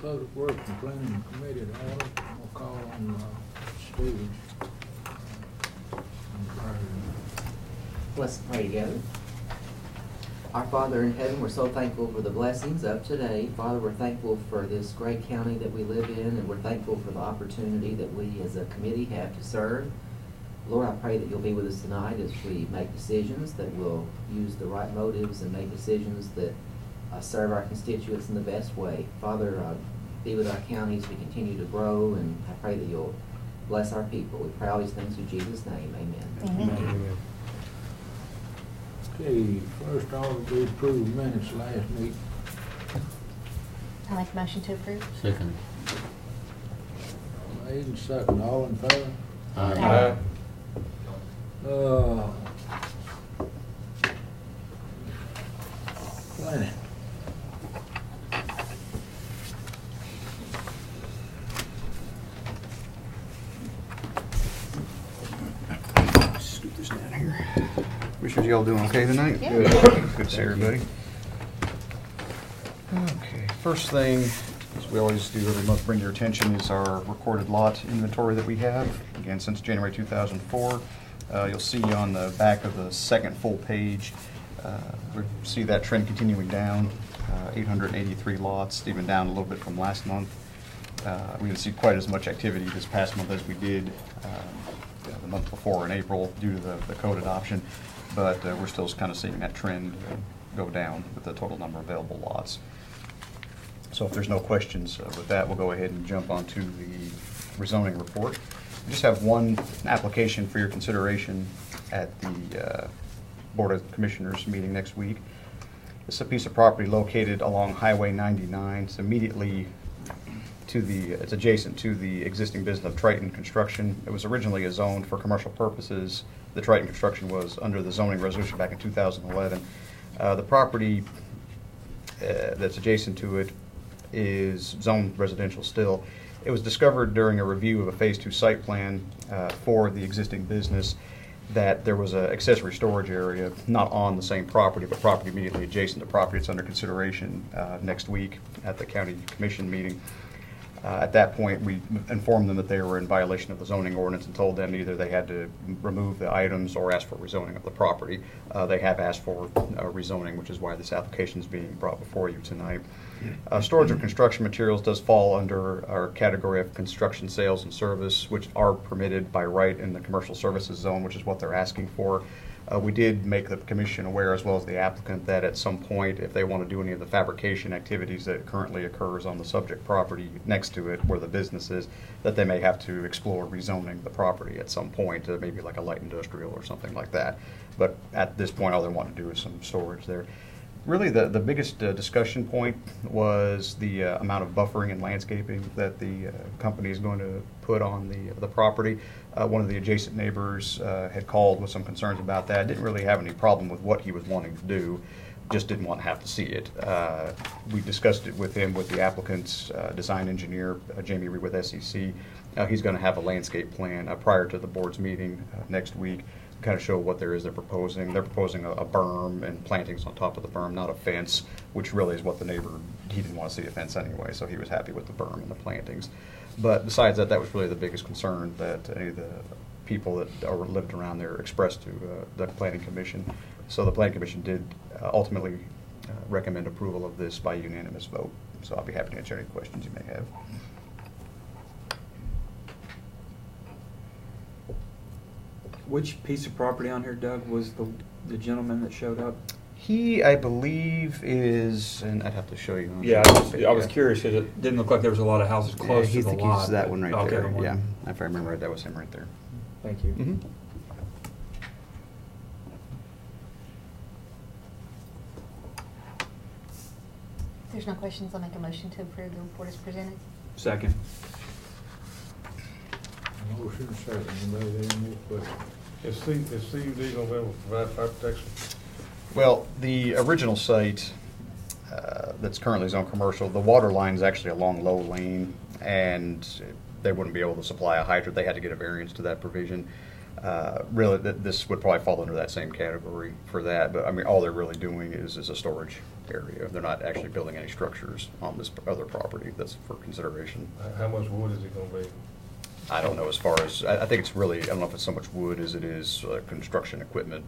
Public Works and Planning Committee to order. We'll call on Stevens. Let's pray together. Our Father in heaven, we're so thankful for the blessings of today. Father, we're thankful for this great county that we live in, and we're thankful for the opportunity that we as a committee have to serve. Lord, I pray that you'll be with us tonight as we make decisions, that we'll use the right motives and make decisions that serve our constituents in the best way. Father, be with our county as we continue to grow, and I pray that you'll bless our people. We pray all these things in Jesus' name. Amen. Amen. Okay, first order we approved minutes last week. I make a motion to approve. Second. Made and second, all in favor? Aye. Planning. Scoot this down here. Commissioners, y'all doing okay tonight? Yeah. Good to see everybody. Okay, first thing, as we always do every month, bring your attention is our recorded lot inventory that we have. Again, since January 2004. You'll see on the back of the second full page, we see that trend continuing down. 883 lots, even down a little bit from last month. We didn't see quite as much activity this past month as we did the month before in April due to the code adoption, but we're still kind of seeing that trend go down with the total number of available lots. So if there's no questions with that, we'll go ahead and jump onto the rezoning report. We just have one application for your consideration at the Board of Commissioners meeting next week. It's a piece of property located along Highway 99. It's immediately it's adjacent to the existing business of Triton Construction. It was originally zoned for commercial purposes. The Triton Construction was under the zoning resolution back in 2011. The property that's adjacent to it is zoned residential still. It was discovered during a review of a Phase 2 site plan for the existing business that there was an accessory storage area not on the same property, but property immediately adjacent to property. It's under consideration next week at the County Commission meeting. At that point, we informed them that they were in violation of the zoning ordinance and told them either they had to remove the items or ask for rezoning of the property. They have asked for rezoning, which is why this application is being brought before you tonight. Storage of construction materials does fall under our category of construction sales and service, which are permitted by right in the commercial services zone, which is what they're asking for. We did make the commission aware, as well as the applicant, that at some point, if they want to do any of the fabrication activities that currently occurs on the subject property next to it, where the business is, that they may have to explore rezoning the property at some point, maybe like a light industrial or something like that. But at this point, all they want to do is some storage there. Really, the biggest discussion point was the amount of buffering and landscaping that the company is going to put on the property. One of the adjacent neighbors had called with some concerns about that. Didn't really have any problem with what he was wanting to do, just didn't want to have to see it. We discussed it with him, with the applicant's design engineer, Jamie Reed with SEC. He's going to have a landscape plan prior to the board's meeting next week, kind of show what there is they're proposing. They're proposing a berm and plantings on top of the berm, not a fence, which really is what the neighbor, he didn't want to see a fence anyway, so he was happy with the berm and the plantings. But besides that, that was really the biggest concern that any of the people that lived around there expressed to the Planning Commission. So the Planning Commission did ultimately recommend approval of this by unanimous vote. So I'll be happy to answer any questions you may have. Which piece of property on here, Doug, was the gentleman that showed up? He, I believe, is, and I'd have to show you. Yeah, I was curious because it didn't look like there was a lot of houses close to the lot. He's that one right Okay, there. the one. Yeah, if I remember right, that was him right there. Thank you. Mm-hmm. If there's no questions, I'll make a motion to approve the report as presented. Second. Motion second. Anybody have any questions? Is CUD gonna be able to provide fire protection? Well, the original site that's currently zoned commercial, the water line is actually along Low Lane, and they wouldn't be able to supply a hydrant. They had to get a variance to that provision. Really, this would probably fall under that same category for that, but I mean, all they're really doing is a storage area. They're not actually building any structures on this other property. That's for consideration. How much wood is it gonna be? I don't know as far as, I think it's really, I don't know if it's so much wood as it is construction equipment,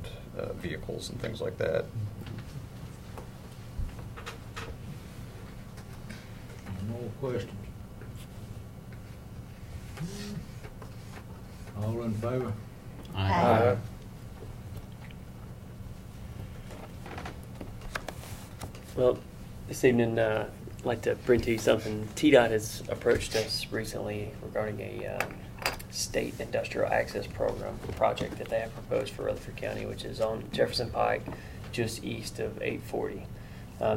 vehicles and things like that. No more questions? All in favor? Aye. Well, this evening, I'd like to bring to you something. TDOT has approached us recently regarding a state industrial access program project that they have proposed for Rutherford County, which is on Jefferson Pike, just east of 840.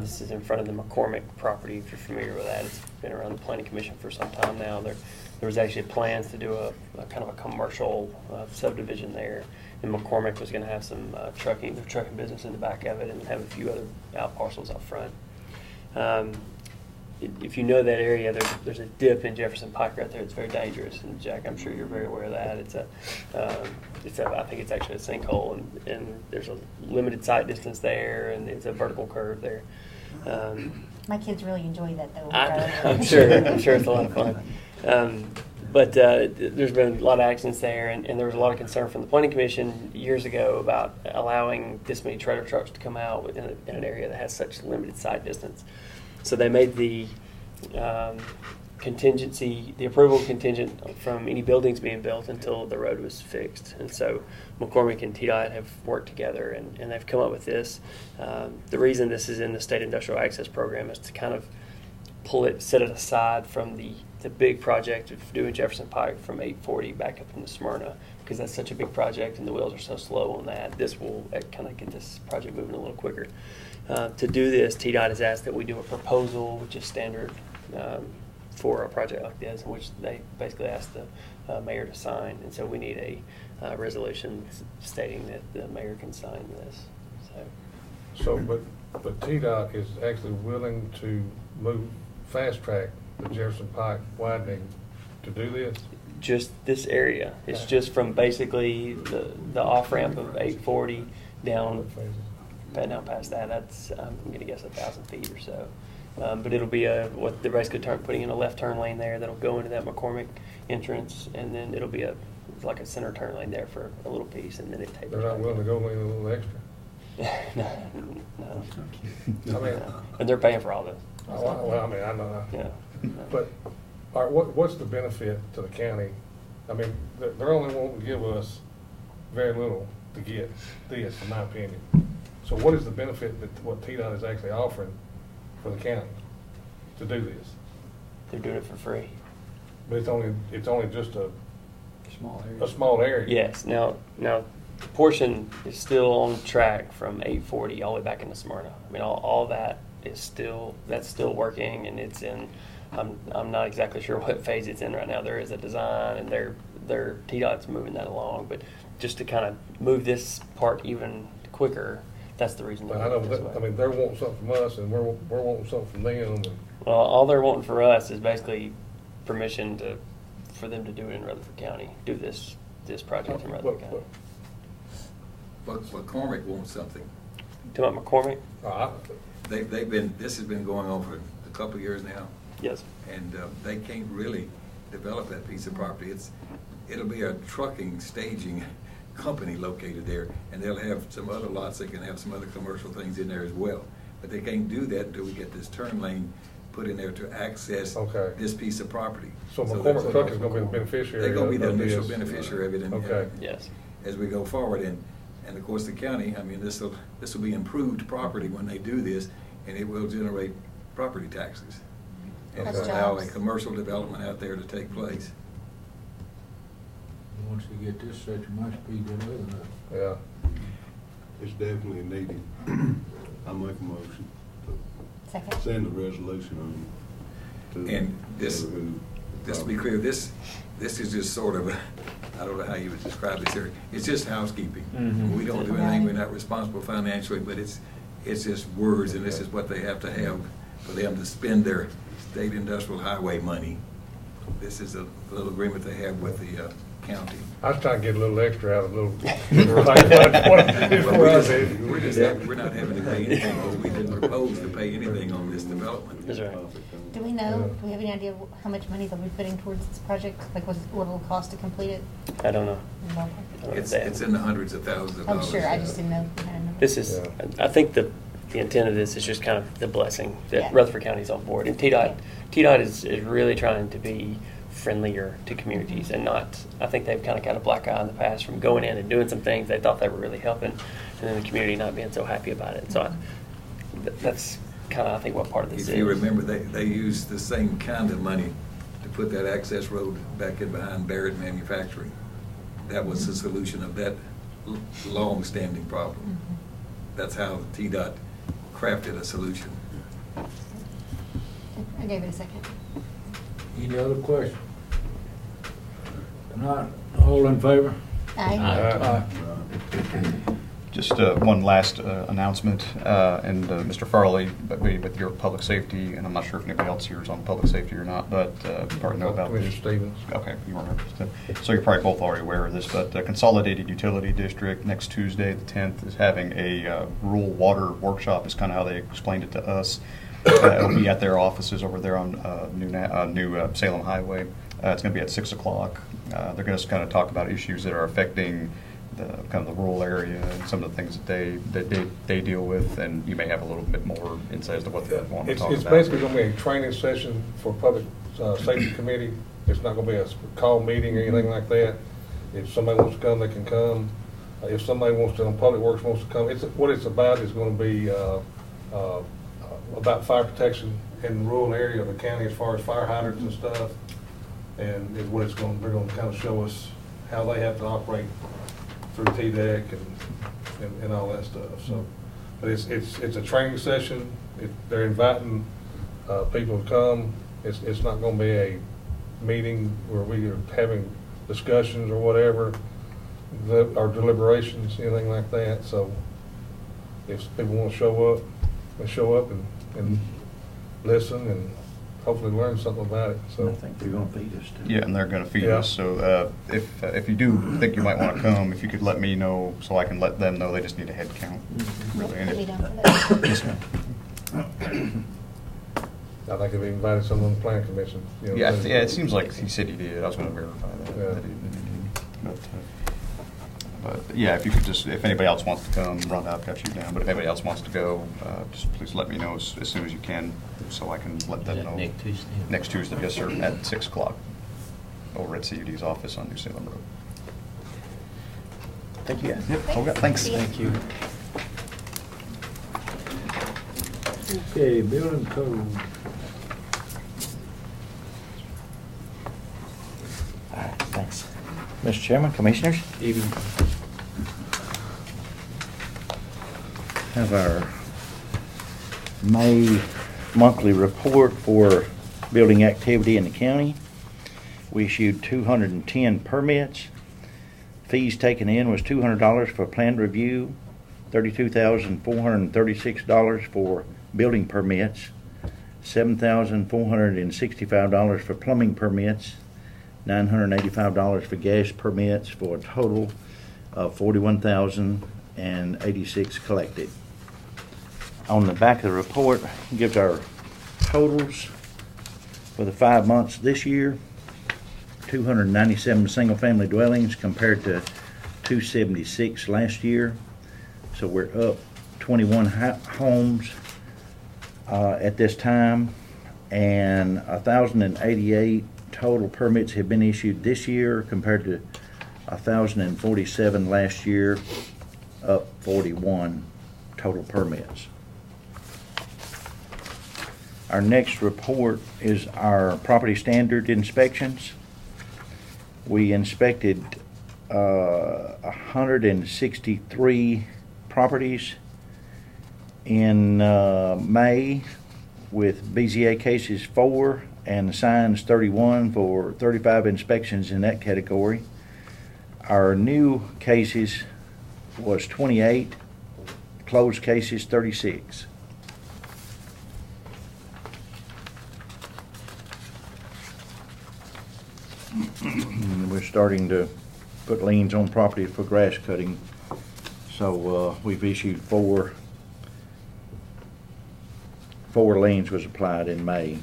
This is in front of the McCormick property, if you're familiar with that. It's been around the Planning Commission for some time now. There was actually plans to do a kind of a commercial subdivision there. And McCormick was going to have some trucking business in the back of it and have a few other out parcels up front. If you know that area, there's a dip in Jefferson Pike right there. It's very dangerous, and Jack, I'm sure you're very aware of that. I think it's actually a sinkhole, and there's a limited sight distance there, and it's a vertical curve there. My kids really enjoy that though. I'm sure it's a lot of fun. But there's been a lot of accidents there, and there was a lot of concern from the Planning Commission years ago about allowing this many trailer trucks to come out in an area that has such limited sight distance. So they made the approval contingent from any buildings being built until the road was fixed. And so McCormick and TDOT have worked together, and they've come up with this. The reason this is in the State Industrial Access Program is to kind of set it aside from the big project of doing Jefferson Pike from 840 back up into Smyrna, because that's such a big project and the wheels are so slow on that. This will kind of get this project moving a little quicker. To do this, TDOT has asked that we do a proposal, which is standard for a project like this, in which they basically ask the mayor to sign. And so we need a resolution stating that the mayor can sign this. So, but TDOT is actually willing to move, fast track the Jefferson Pike widening to do this? Just this area. It's just from basically the off-ramp of 840 down past that. That's, I'm going to guess 1,000 feet or so. But it'll be what they're basically putting in a left turn lane there that'll go into that McCormick entrance, and then it'll be like a center turn lane there for a little piece, and then it tapers. They're not willing to go in a little extra? No. I mean, And they're paying for all this. well, I mean, I know. Yeah. But, all right, what's the benefit to the county? I mean, they're only wanting to give us very little to get this, in my opinion. So what is the benefit that what TDOT is actually offering for the county to do this? They're doing it for free. But it's only just a Small area. small area. Yes. Now the portion is still on track from 840 all the way back into Smyrna. I mean, all that is still working, and it's in. I'm not exactly sure what phase it's in right now. There is a design, and their TDOT's moving that along. But just to kind of move this part even quicker, that's the reason. But I know I mean, they're wanting something from us, and we're wanting something from them. And Well, all they're wanting for us is basically permission for them to do it in Rutherford County. Do this project in Rutherford County. But McCormick wants something. To McCormick? This has been going on for a couple of years now, Yes. and they can't really develop that piece of property. It'll be a trucking staging company located there, and they'll have some other lots. They can have some other commercial things in there as well. But they can't do that until we get this turn lane put in there to access this piece of property. So McCormick Truck is going to be the beneficiary. They're going to be the of initial this. beneficiary of it. Okay. Yes. As we go forward, and of course the county, I mean, this will be improved property when they do this, and it will generate property taxes. And That's allow a jobs. commercial development out there to take place. Once you get this set, you must be good with it. Yeah. It's definitely needed. I make a motion to Second. send the resolution on to. And this, just to be clear, this is just sort of, I don't know how you would describe this here. It's just housekeeping. Mhm. We don't do anything, we're not responsible financially, but it's just words, and this is what they have to have for them to spend their state industrial highway money. This is a little agreement they have with the county. I was trying to get a little extra out of a little. We're not having to pay anything, because we didn't propose to pay anything on this development. That's right. Do we know, do we have any idea how much money they'll be putting towards this project? Like what it'll cost to complete it? I don't know. Ballpark? I don't know It's that. in the hundreds of thousands of I'm dollars. sure, I just didn't know. if we had a number. This is, Yeah. I think the intent of this is just kind of the blessing that Yeah. Rutherford County's on board. And TDOT is really trying to be friendlier to communities and not, I think they've kind of got a black eye in the past from going in and doing some things they thought they were really helping, and then the community not being so happy about it. So that's kind of, I think, what part of this is. If you remember, they used the same kind of money to put that access road back in behind Barrett Manufacturing. That was the solution of that long-standing problem. That's how TDOT crafted a solution. I gave it a second. Any other questions? Not all in favor? Aye. Just one last announcement, and Mr. Farley, but with your public safety, and I'm not sure if anybody else here is on public safety or not, but you probably know about Commissioner this. Stevens. Okay, you remember. So you're probably both already aware of this, but Consolidated Utility District next Tuesday, the 10th, is having a rural water workshop, is kind of how they explained it to us. It'll be at their offices over there on New Salem Highway. It's going to be at 6 o'clock. They're going to kind of talk about issues that are affecting the kind of the rural area and some of the things that they deal with, and you may have a little bit more insight as to what they want to talk It's about. basically going to be a training session for Public Safety Committee. It's not going to be a call meeting or anything like that. If somebody wants to come, they can come. If somebody wants to, Public Works wants to come, what it's about is going to be about fire protection in the rural area of the county as far as fire hydrants and stuff. And is what they're going to kind of show us how they have to operate through TDEC and all that stuff. So, but it's a training session. They're inviting people to come. It's not going to be a meeting where we are having discussions or whatever, or deliberations, anything like that. So, if people want to show up, they show up and listen and hopefully learn something about it. So. I think they're gonna feed us too. Yeah, and they're going to feed Yeah. us. So if you do think you might want to come, if you could let me know so I can let them know, they just need a head count. Really. And Put me it- down for that. Yes, ma'am. I think if he invited someone on the planning commission. Yeah, it seems like he said he did. I was going to verify that. Yeah. that he did. But yeah, if you could just, if anybody else wants to come, Rhonda, I've got you down. But if anybody else wants to go, just please let me know as soon as you can, so I can let them know. Next Tuesday? Next Tuesday, yes, sir, at 6 o'clock, over at CUD's office on New Salem Road. Thank you, guys. Yep, okay, thanks. Thank you. Okay, building code. All right, thanks. Mr. Chairman, Commissioners? Evening. Have our May monthly report for building activity in the county. We issued 210 permits. Fees taken in was $200 for planned review, $32,436 for building permits, $7,465 for plumbing permits, $985 for gas permits, for a total of $41,086 collected. On the back of the report gives our totals for the 5 months this year. 297 single-family dwellings compared to 276 last year. So we're up 21 homes at this time, and 1,088 total permits have been issued this year compared to 1,047 last year, up 41 total permits. Our next report is our property standard inspections. We inspected 163 properties in May, with BZA cases 4 and signs 31 for 35 inspections in that category. Our new cases was 28, closed cases 36. And we're starting to put liens on property for grass cutting. So we've issued four liens was applied in May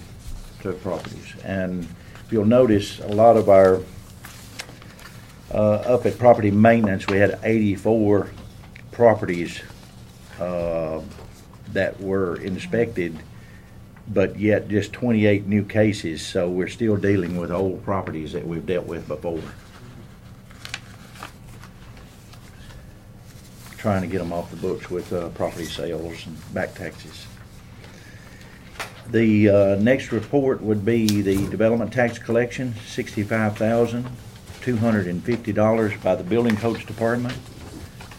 to properties. And if you'll notice, a lot of our up at property maintenance, we had 84 properties that were inspected, but yet just 28 new cases. So we're still dealing with old properties that we've dealt with before. Trying to get them off the books with property sales and back taxes. The next report would be the development tax collection, $65,250 by the building codes department,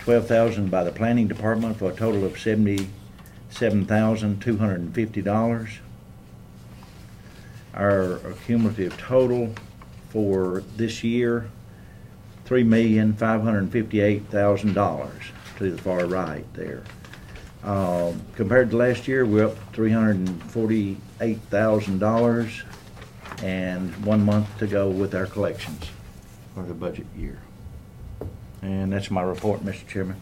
$12,000 by the planning department, for a total of $77,250. Our cumulative total for this year, $3,558,000 to the far right there. Compared to last year, we're up $348,000, and 1 month to go with our collections for the budget year. And that's my report, Mr. Chairman.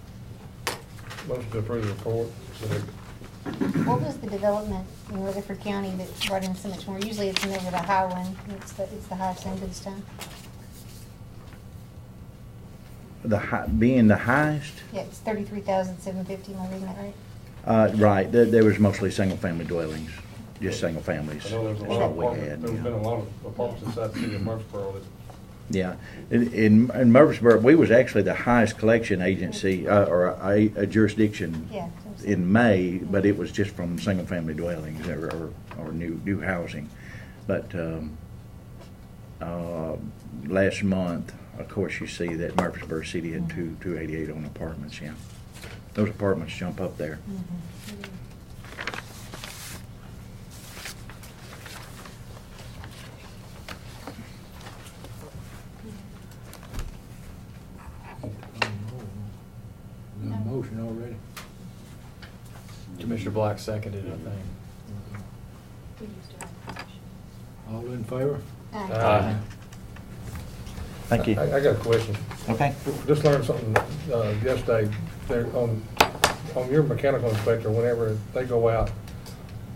Motion to approve the report. What was the development in Rutherford County that brought in so much more? Usually it's never the high one, it's the highest end this time. Being the highest? Yeah, it's 33,750, am I reading that right? Right, there was mostly single-family dwellings, just single families. I know there's a That's lot of what we apartments, had. there's Yeah. been a lot of apartments inside the city of Murfreesboro that Yeah, in Murfreesboro, we was actually the highest collection agency, or a jurisdiction Yeah. in May, but it was just from single-family dwellings or new housing. But last month, of course, you see that Murfreesboro City had 288 on apartments, yeah. Those apartments jump up there. Got a motion already? Commissioner Black seconded it, I think. All in favor? Aye. Thank you. I got a question. Okay. Just learned something yesterday. There on your mechanical inspector, whenever they go out,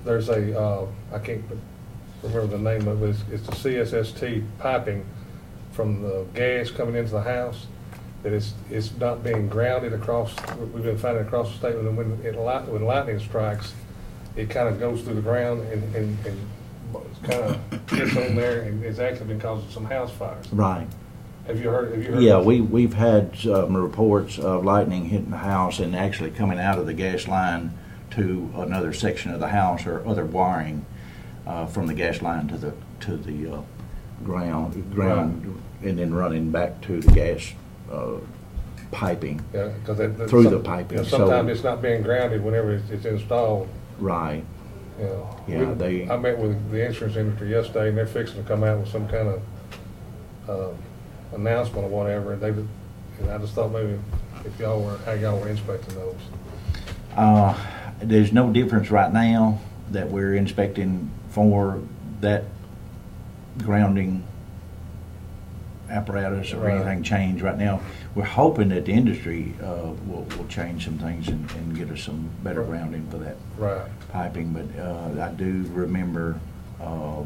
there's a I can't remember the name of it. It's the CSST piping from the gas coming into the house. That it's not being grounded across. We've been finding across the state when lightning strikes, it kind of goes through the ground and kind of gets on there, and it's actually been causing some house fires. Right. Have you heard? Yeah, we've had some reports of lightning hitting the house and actually coming out of the gas line to another section of the house or other wiring from the gas line to the ground, Right. and then running back to the gas piping. Yeah, because through the piping. You know, sometimes it's not being grounded whenever it's installed. Right. You know, Yeah, I met with the insurance industry yesterday, and they're fixing to come out with some kind of announcement or whatever. And I just thought maybe if how y'all were inspecting those. There's no difference right now that we're inspecting for that grounding apparatus or Right. anything change right now. We're hoping that the industry will change some things and get us some better Right. grounding for that Right. piping. But I do remember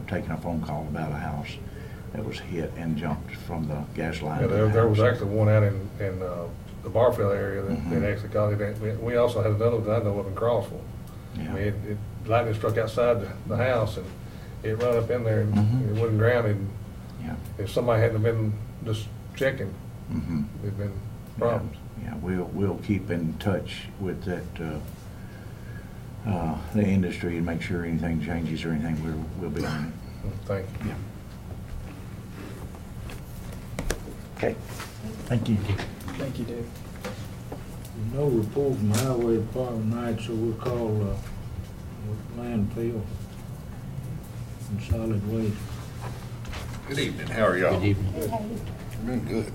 taking a phone call about a house that was hit and jumped from the gas line. Yeah, to the there was house. actually one out in the Barfield area that Mhm. actually caught it. We also had another one that I know of in Crossville. Yeah. I mean, lightning struck outside the house, and it run up in there, and Mhm. it wasn't grounded. Yeah. If somebody hadn't been just checking, Mhm. there'd been problems. Yeah, we'll keep in touch with that, the industry and make sure anything changes or anything, we'll be on it. Thank you. Yeah. Okay, thank you. Thank you, Dave. No report from the highway department tonight, so we'll call landfill and solid waste. Good evening, how are y'all? Hey, Doing good.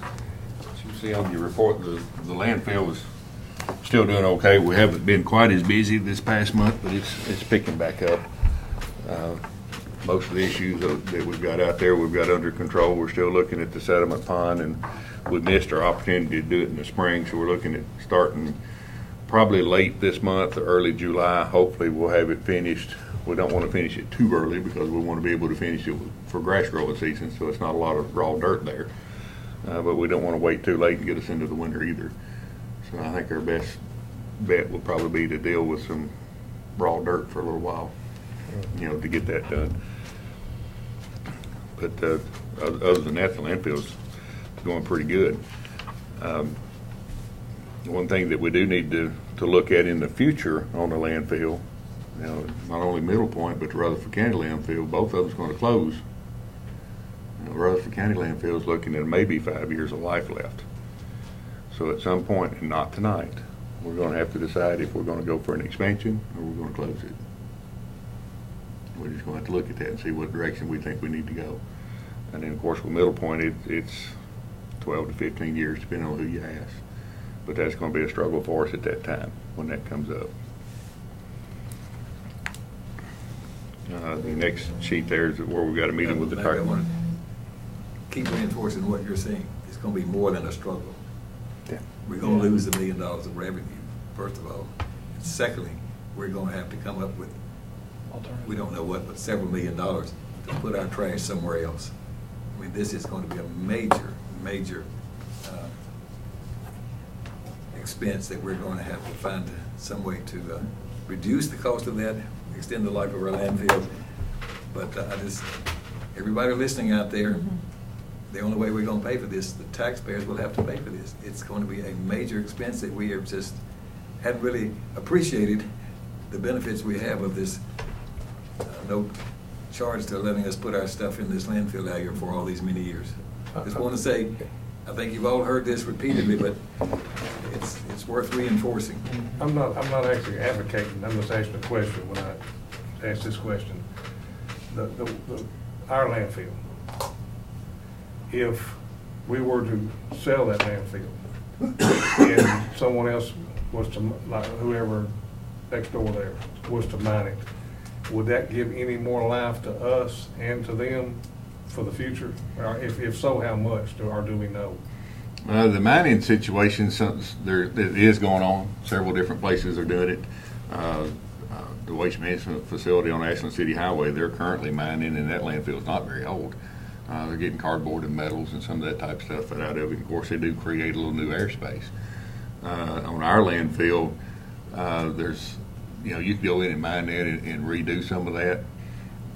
As you see on your report, the landfill is still doing okay. We haven't been quite as busy this past month, but it's picking back up. most of the issues that we've got out there, we've got under control. We're still looking at the settlement pond, and we missed our opportunity to do it in the spring, so we're looking at starting probably late this month or early July. Hopefully we'll have it finished. We don't want to finish it too early because we want to be able to finish it for grass growing season, so it's not a lot of raw dirt there. But we don't want to wait too late and get us into the winter either. So I think our best bet will probably be to deal with some raw dirt for a little while, to get that done. But other than that, the landfill's going pretty good. One thing that we do need to look at in the future on the landfill, not only Middle Point, but the Rutherford County landfill, both of them's going to close. Rutherford County landfill is looking at maybe 5 years of life left. So at some point, and not tonight, we're going to have to decide if we're going to go for an expansion or we're going to close it. We're just going to have to look at that and see what direction we think we need to go. And then, of course, with Middle Point, it's 12 to 15 years, depending on who you ask. But that's going to be a struggle for us at that time when that comes up. The next sheet there is where we've got a meeting with the I want to keep reinforcing what you're saying. It's going to be more than a struggle. Yeah. We're going to lose $1 million of revenue, first of all. And secondly, we're going to have to come up with, we don't know what, but several $1 million to put our trash somewhere else. I mean, this is going to be a major expense that we're going to have to find some way to reduce the cost of that, extend the life of our landfill. But everybody listening out there, the only way we're going to pay for this, the taxpayers will have to pay for this. It's going to be a major expense that we have just hadn't really appreciated the benefits we have of this no charge to letting us put our stuff in this landfill out here for all these many years. Just want to say, I think you've all heard this repeatedly, but it's worth reinforcing. I'm not actually advocating, I'm just asking a question when I ask this question. Our landfill, if we were to sell that landfill and someone else was to, like whoever next door there, was to mine it, would that give any more life to us and to them for the future? Or if so, how much, or do we know? The mining situation, it is going on. Several different places are doing it. The waste management facility on Ashland City Highway, they're currently mining, and that landfill is not very old. They're getting cardboard and metals and some of that type of stuff out of it. Of course, they do create a little new airspace. On our landfill, there's, you can go in and mine that and redo some of that.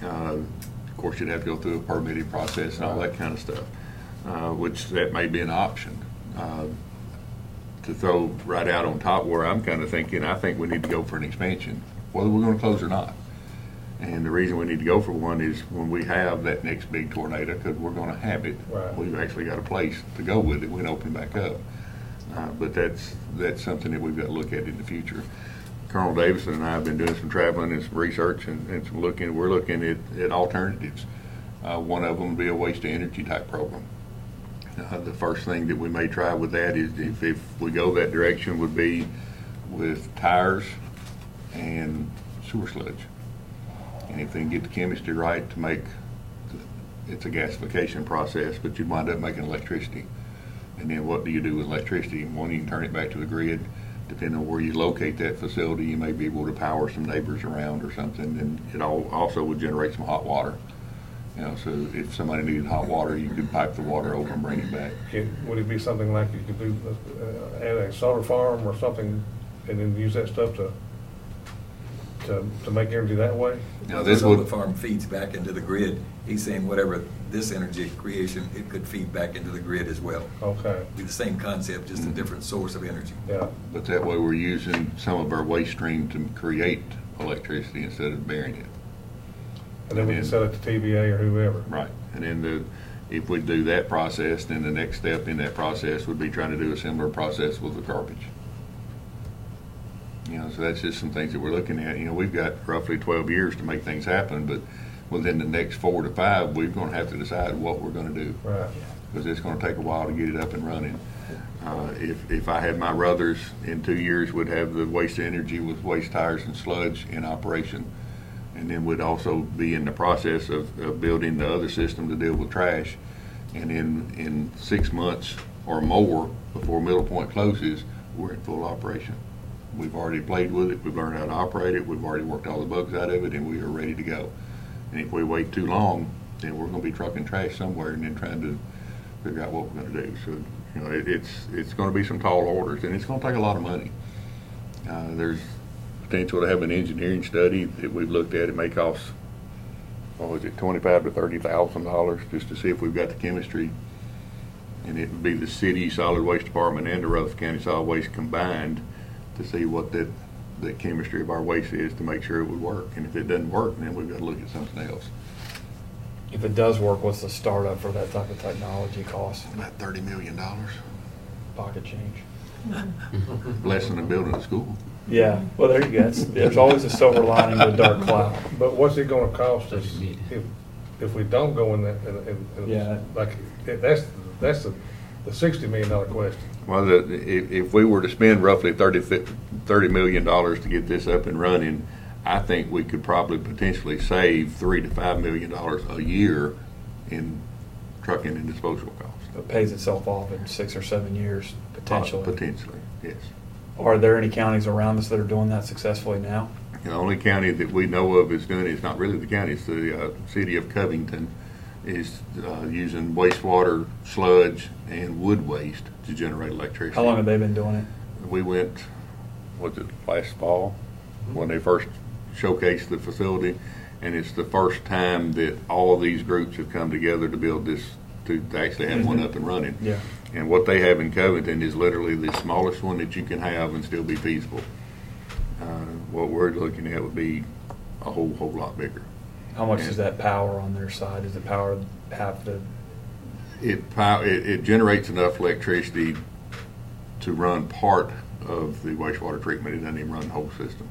Of course, you'd have to go through a permitting process and all that kind of stuff, which that may be an option. To throw right out on top where I'm kind of thinking, I think we need to go for an expansion, whether we're going to close or not. And the reason we need to go for one is when we have that next big tornado, because we're going to have it, right, we've actually got a place to go with it when it opens back up. But that's something that we've got to look at in the future. Colonel Davison and I have been doing some traveling and some research and some looking. We're looking at alternatives. One of them would be a waste to energy type program. The first thing that we may try with that is if we go that direction would be with tires and sewer sludge. And if they can get the chemistry right to make, it's a gasification process, but you wind up making electricity. And then what do you do with electricity? One, you can turn it back to the grid. Depending on where you locate that facility, you may be able to power some neighbors around or something. And it also would generate some hot water. So if somebody needed hot water, you could pipe the water over and bring it back. Would it be something like you could do, add a solar farm or something, and then use that stuff to make energy that way? Now, this solar farm feeds back into the grid. He's saying whatever this energy creation, it could feed back into the grid as well. Okay. Be the same concept, just a different source of energy. Yeah. But that way we're using some of our waste stream to create electricity instead of burying it. And then we can sell it to TVA or whoever. Right. And then if we do that process, then the next step in that process would be trying to do a similar process with the garbage. So that's just some things that we're looking at. We've got roughly 12 years to make things happen, but within the next 4 to 5, we're going to have to decide what we're going to do. Right. Because it's going to take a while to get it up and running. If I had my brothers, in 2 years would have the waste energy with waste tires and sludge in operation. And then we'd also be in the process of building the other system to deal with trash. And in 6 months or more before Middle Point closes, we're in full operation. We've already played with it, we've learned how to operate it, we've already worked all the bugs out of it, and we are ready to go. And if we wait too long, then we're gonna be trucking trash somewhere and then trying to figure out what we're gonna do. So, you know, it's gonna be some tall orders, and it's gonna take a lot of money. There's potential to have an engineering study that we've looked at. It may cost, what was it, $25,000 to $30,000 just to see if we've got the chemistry. And it would be the city solid waste department and the Rutherford County solid waste combined to see what the chemistry of our waste is to make sure it would work. And if it doesn't work, then we've got to look at something else. If it does work, what's the startup for that type of technology cost? About $30 million. Pocket change. Less than a building a school. Yeah, well, there you go. There's always a silver lining to a dark cloud. But what's it gonna cost us if we don't go in that, Yeah. like, that's the $60 million question. Well, if we were to spend roughly $30 million to get this up and running, I think we could probably potentially save $3 to $5 million a year in trucking and disposal costs. It pays itself off in 6 or 7 years, potentially. Potentially, yes. Are there any counties around us that are doing that successfully now? The only county that we know of is doing it, it's not really the county, it's the city of Covington is using wastewater, sludge, and wood waste to generate electricity. How long have they been doing it? We went, was it last fall, when they first showcased the facility, and it's the first time that all of these groups have come together to build this, to actually have one up and running. Yeah. And what they have in Covington is literally the smallest one that you can have and still be feasible. What we're looking at would be a whole lot bigger. How much is that power on their side? Does the power have to? It generates enough electricity to run part of the wastewater treatment. It doesn't even run the whole system.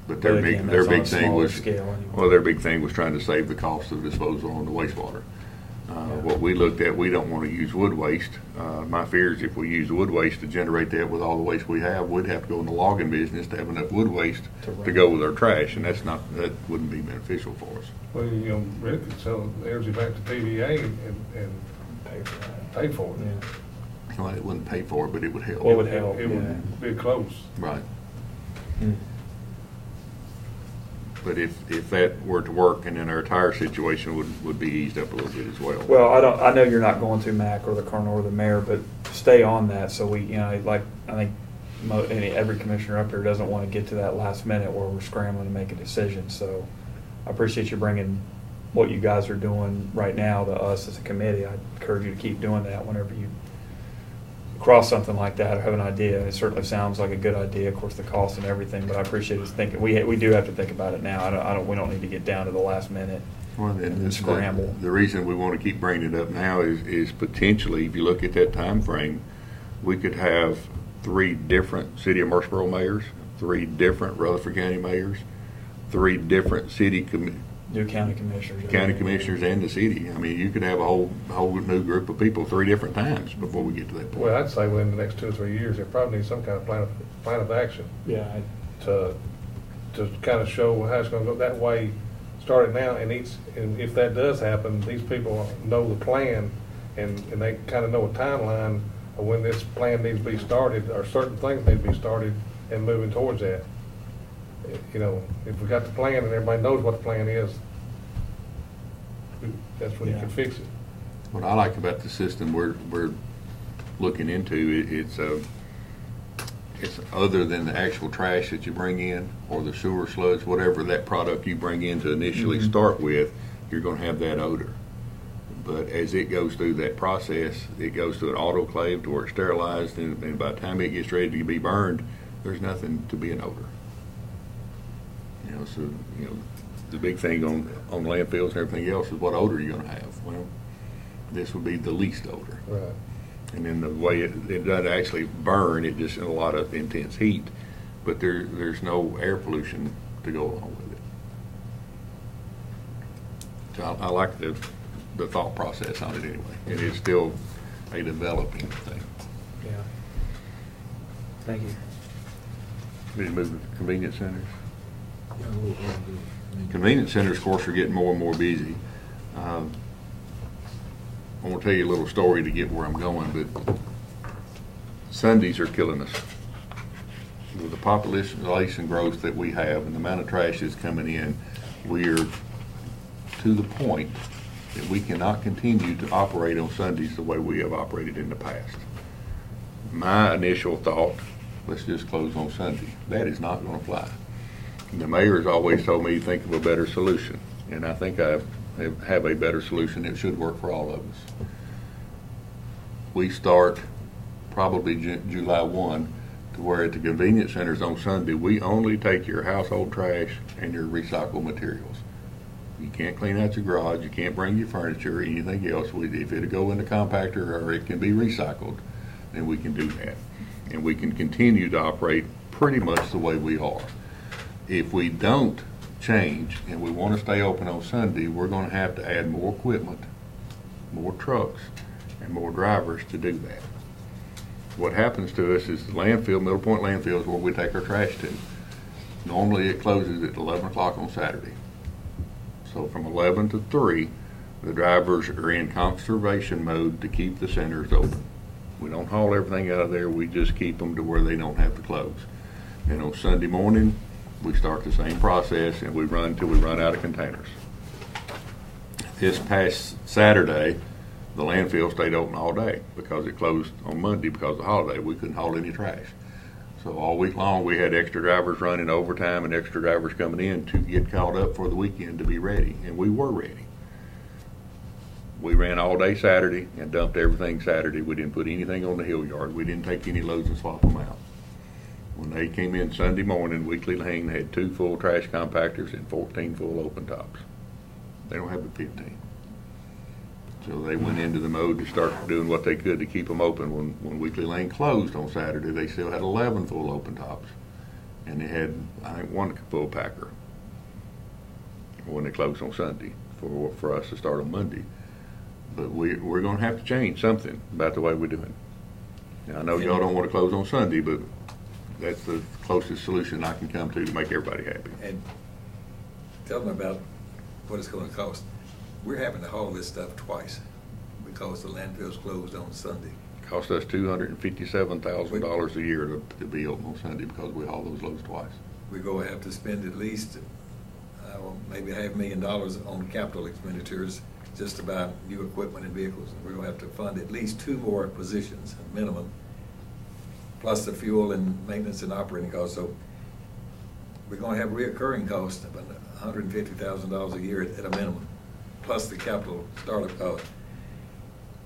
But their again, big that's on a thing smaller was scale anyway. well, their big thing was trying to save the cost of disposal on the wastewater. What we looked at, we don't want to use wood waste. My fear is if we use wood waste to generate that with all the waste we have, we'd have to go in the logging business to have enough wood waste to go with our trash, and that wouldn't be beneficial for us. Well, you know, really could sell energy back to TVA and Pay for that. pay for it. Yeah. Well, it wouldn't pay for it, but it would help. Well, it would help. It Yeah. would be close. Right. Hmm. But if that were to work, and then our tire situation would be eased up a little bit as well. Well, I know you're not going to, Mac, or the colonel or the mayor, but stay on that so we, like, I think every commissioner up here doesn't want to get to that last minute where we're scrambling to make a decision. So I appreciate you bringing what you guys are doing right now to us as a committee. I encourage you to keep doing that whenever you cross something like that or have an idea. It certainly sounds like a good idea, of course, the cost and everything, but I appreciate us thinking. We do have to think about it now. We don't need to get down to the last minute Well, and scramble. The reason we want to keep bringing it up now is potentially, if you look at that time frame, we could have 3 different city of Murfreesboro mayors, 3 different Rutherford County mayors, 3 different New county commissioners. county commissioners and the city. I mean, you could have a whole new group of people 3 different times before we get to that point. Well, I'd say within the next 2 or 3 years, there probably needs some kind of plan of action Yeah. to kind of show how it's going to go. That way, start it now, and if that does happen, these people know the plan, and they kind of know a timeline of when this plan needs to be started, or certain things need to be started, and moving towards that. You know, if we got the plan and everybody knows what the plan is, that's when you can fix it. What I like about the system we're looking into, it's other than the actual trash that you bring in, or the sewer sludge, whatever that product you bring in to initially start with, you're going to have that odor. But as it goes through that process, it goes through an autoclave to where it's sterilized, and by the time it gets ready to be burned, there's nothing to be an odor. So the big thing on landfills and everything else is what odor you're going to have. Well, this would be the least odor. Right. And then the way it doesn't actually burn, it just in a lot of intense heat, but there's no air pollution to go along with it. So I like the thought process on it anyway. It is still a developing thing. Yeah. Thank you. Did you move to convenience centers? Yeah, we'll do it. Convenience centers, of course, are getting more and more busy. I want to tell you a little story to get where I'm going, but Sundays are killing us. With the population growth that we have and the amount of trash that's coming in, we're to the point that we cannot continue to operate on Sundays the way we have operated in the past. My initial thought, let's just close on Sunday. That is not going to fly. The mayor has always told me, think of a better solution, and I think I have a better solution that should work for all of us. We start probably July 1 to where at the convenience centers on Sunday, we only take your household trash and your recycled materials. You can't clean out your garage, you can't bring your furniture or anything else. If it'll go in the compactor or it can be recycled, then we can do that. And we can continue to operate pretty much the way we are. If we don't change and we want to stay open on Sunday, we're going to have to add more equipment, more trucks, and more drivers to do that. What happens to us is the landfill, Middle Point landfill, is where we take our trash to. Normally it closes at 11 o'clock on Saturday. So from 11 to 3, the drivers are in conservation mode to keep the centers open. We don't haul everything out of there, we just keep them to where they don't have to close. And on Sunday morning, we start the same process and we run till we run out of containers. This past Saturday, the landfill stayed open all day because it closed on Monday because of the holiday. We couldn't haul any trash. So all week long we had extra drivers running overtime and extra drivers coming in to get caught up for the weekend to be ready, and we were ready. We ran all day Saturday and dumped everything Saturday. We didn't put anything on the hill yard. We didn't take any loads and swap them out. When they came in Sunday morning, Weekly Lane had 2 full trash compactors and 14 full open tops. They don't have but 15. So they went into the mode to start doing what they could to keep them open. When Weekly Lane closed on Saturday, they still had 11 full open tops. And they had, I think, 1 full packer when they closed on Sunday for us to start on Monday. But we're going to have to change something about the way we're doing. Now, I know y'all don't want to close on Sunday, but that's the closest solution I can come to make everybody happy. And tell them about what it's going to cost. We're having to haul this stuff twice because the landfill's closed on Sunday. It cost us $257,000 a year to be open on Sunday because we haul those loads twice. We're going to have to spend at least maybe $500,000 on capital expenditures just to buy new equipment and vehicles. We're going to have to fund at least 2 more positions, minimum, plus the fuel and maintenance and operating costs. So we're going to have reoccurring costs of $150,000 a year at a minimum, plus the capital startup cost.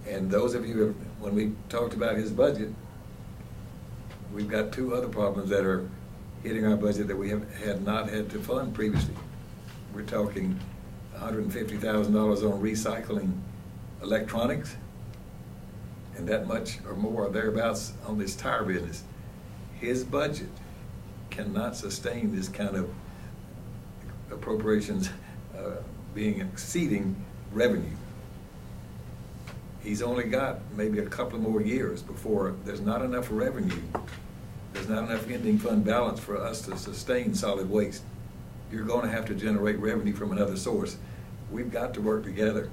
And those of you, when we talked about his budget, we've got 2 other problems that are hitting our budget that we had not had to fund previously. We're talking $150,000 on recycling electronics, and that much or more or thereabouts on this tire business. His budget cannot sustain this kind of appropriations being exceeding revenue. He's only got maybe a couple more years before there's not enough revenue. There's not enough ending fund balance for us to sustain solid waste. You're going to have to generate revenue from another source. We've got to work together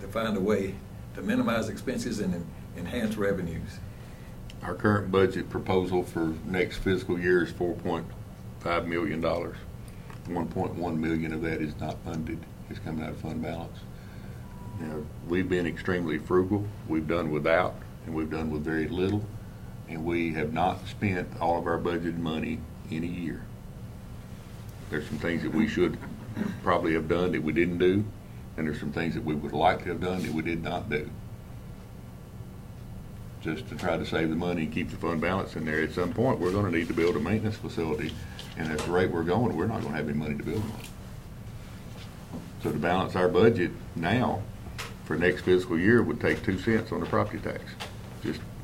to find a way to minimize expenses and enhance revenues. Our current budget proposal for next fiscal year is $4.5 million. $1.1 million of that is not funded. It's coming out of fund balance. Now, we've been extremely frugal. We've done without, and we've done with very little, and we have not spent all of our budgeted money in a year. There's some things that we should probably have done that we didn't do, and there's some things that we would like to have done that we did not do. Just to try to save the money and keep the fund balance in there. At some point, we're going to need to build a maintenance facility, and at the rate we're going, we're not going to have any money to build one. So to balance our budget now for next fiscal year would take 2 cents on the property tax,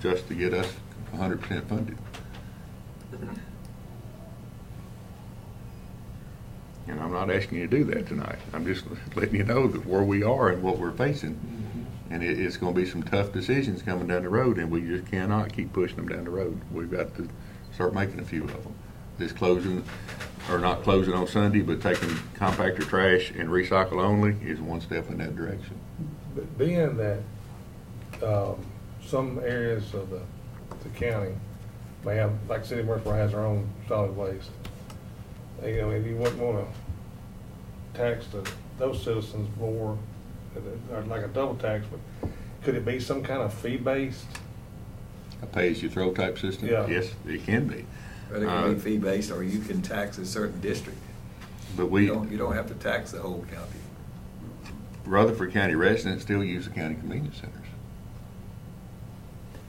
just to get us 100% funded. And I'm not asking you to do that tonight. I'm just letting you know that where we are and what we're facing. And it's going to be some tough decisions coming down the road, and we just cannot keep pushing them down the road. We've got to start making a few of them. that's closing, or not closing on Sunday, but taking compactor trash and recycle only is one step in that direction. But being that some areas of the county may have, like City of Murfreesboro has their own solid waste, you know, and you wouldn't want to tax those citizens more, or like a double tax, but could it be some kind of fee-based? A pay-as-you-throw type system? Yeah. Yes, it can be. But it can be fee-based, or you can tax a certain district. But we, You don't have to tax the whole county. Rutherford County residents still use the county convenience centers.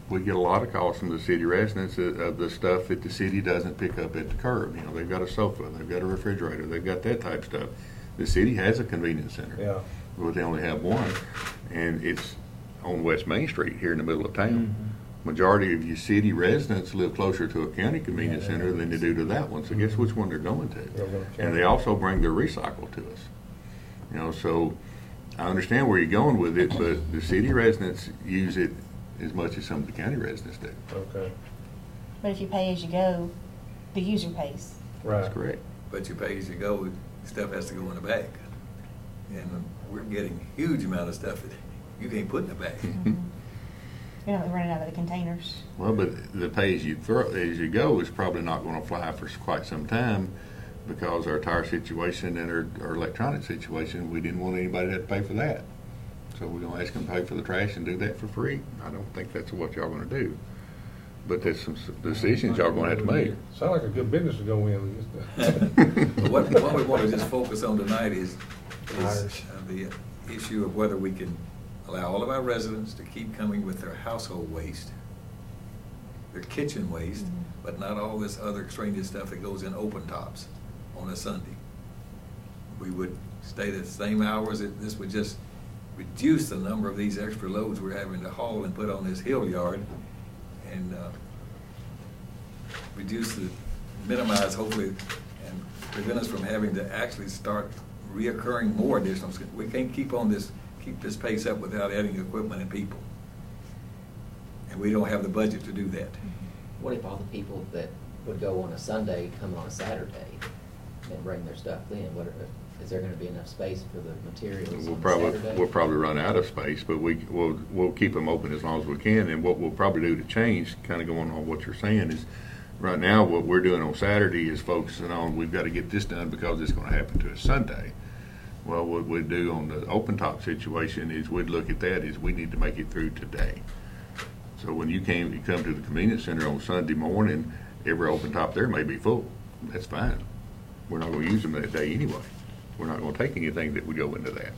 We get a lot of calls from the city residents of the stuff that the city doesn't pick up at the curb. You know, they've got a sofa, they've got a refrigerator, they've got that type of stuff. The city has a convenience center. Yeah. But they only have one, and it's on West Main Street here in the middle of town. Majority of your city residents live closer to a county convenience center than they do to that one, so guess which one they're going to? And they also bring their recycle to us. You know, so I understand where you're going with it, but the city residents use it as much as some of the county residents do. Okay, But if you pay as you go, the user pays. right. That's correct. But you pay as you go, stuff has to go in the bag. And we're getting huge amount of stuff that you can't put in the bag. You're not running out of the containers. Well, but the pay as you go is probably not going to fly for quite some time, because our tire situation and our electronic situation, we didn't want anybody to have to pay for that. So we're going to ask them to pay for the trash and do that for free. I don't think that's what y'all going to do. But there's some decisions y'all going to have to make. Sound like a good business to go in. But what we want to just focus on tonight is the issue of whether we can allow all of our residents to keep coming with their household waste, their kitchen waste, but not all this other extraneous stuff that goes in open tops on a Sunday. We would stay the same hours. This would just reduce the number of these extra loads we're having to haul and put on this hill yard, and minimize hopefully, and prevent us from having to actually start reoccurring more additional. We can't keep this pace up without adding equipment and people. And we don't have the budget to do that. What if all the people that would go on a Sunday come on a Saturday and bring their stuff then? Is there gonna be enough space for the materials on Saturday? We'll probably run out of space, but we'll keep them open as long as we can. And what we'll probably do to change, kind of going on what you're saying, is right now what we're doing on Saturday is focusing on, we've got to get this done because it's going to happen to us Sunday. Well, what we'd do on the open top situation is we'd look at that as we need to make it through today. So when you come to the convenience center on Sunday morning, every open top there may be full. That's fine. We're not going to use them that day anyway. We're not going to take anything that would go into that.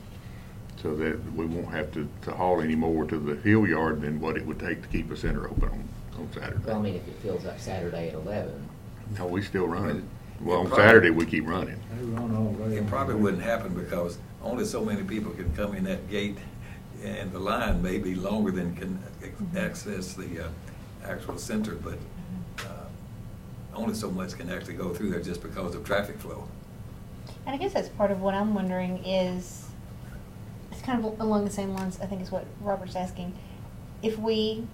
So that we won't have to haul any more to the hill yard than what it would take to keep a center open on Saturday. Well, I mean, if it fills up Saturday at 11. No, we still running. Well, on Saturday, we keep running. They run all day. It probably wouldn't happen because only so many people can come in that gate, and the line may be longer than can access the actual center, but only so much can actually go through there just because of traffic flow. And I guess that's part of what I'm wondering is, it's kind of along the same lines, I think is what Robert's asking. If we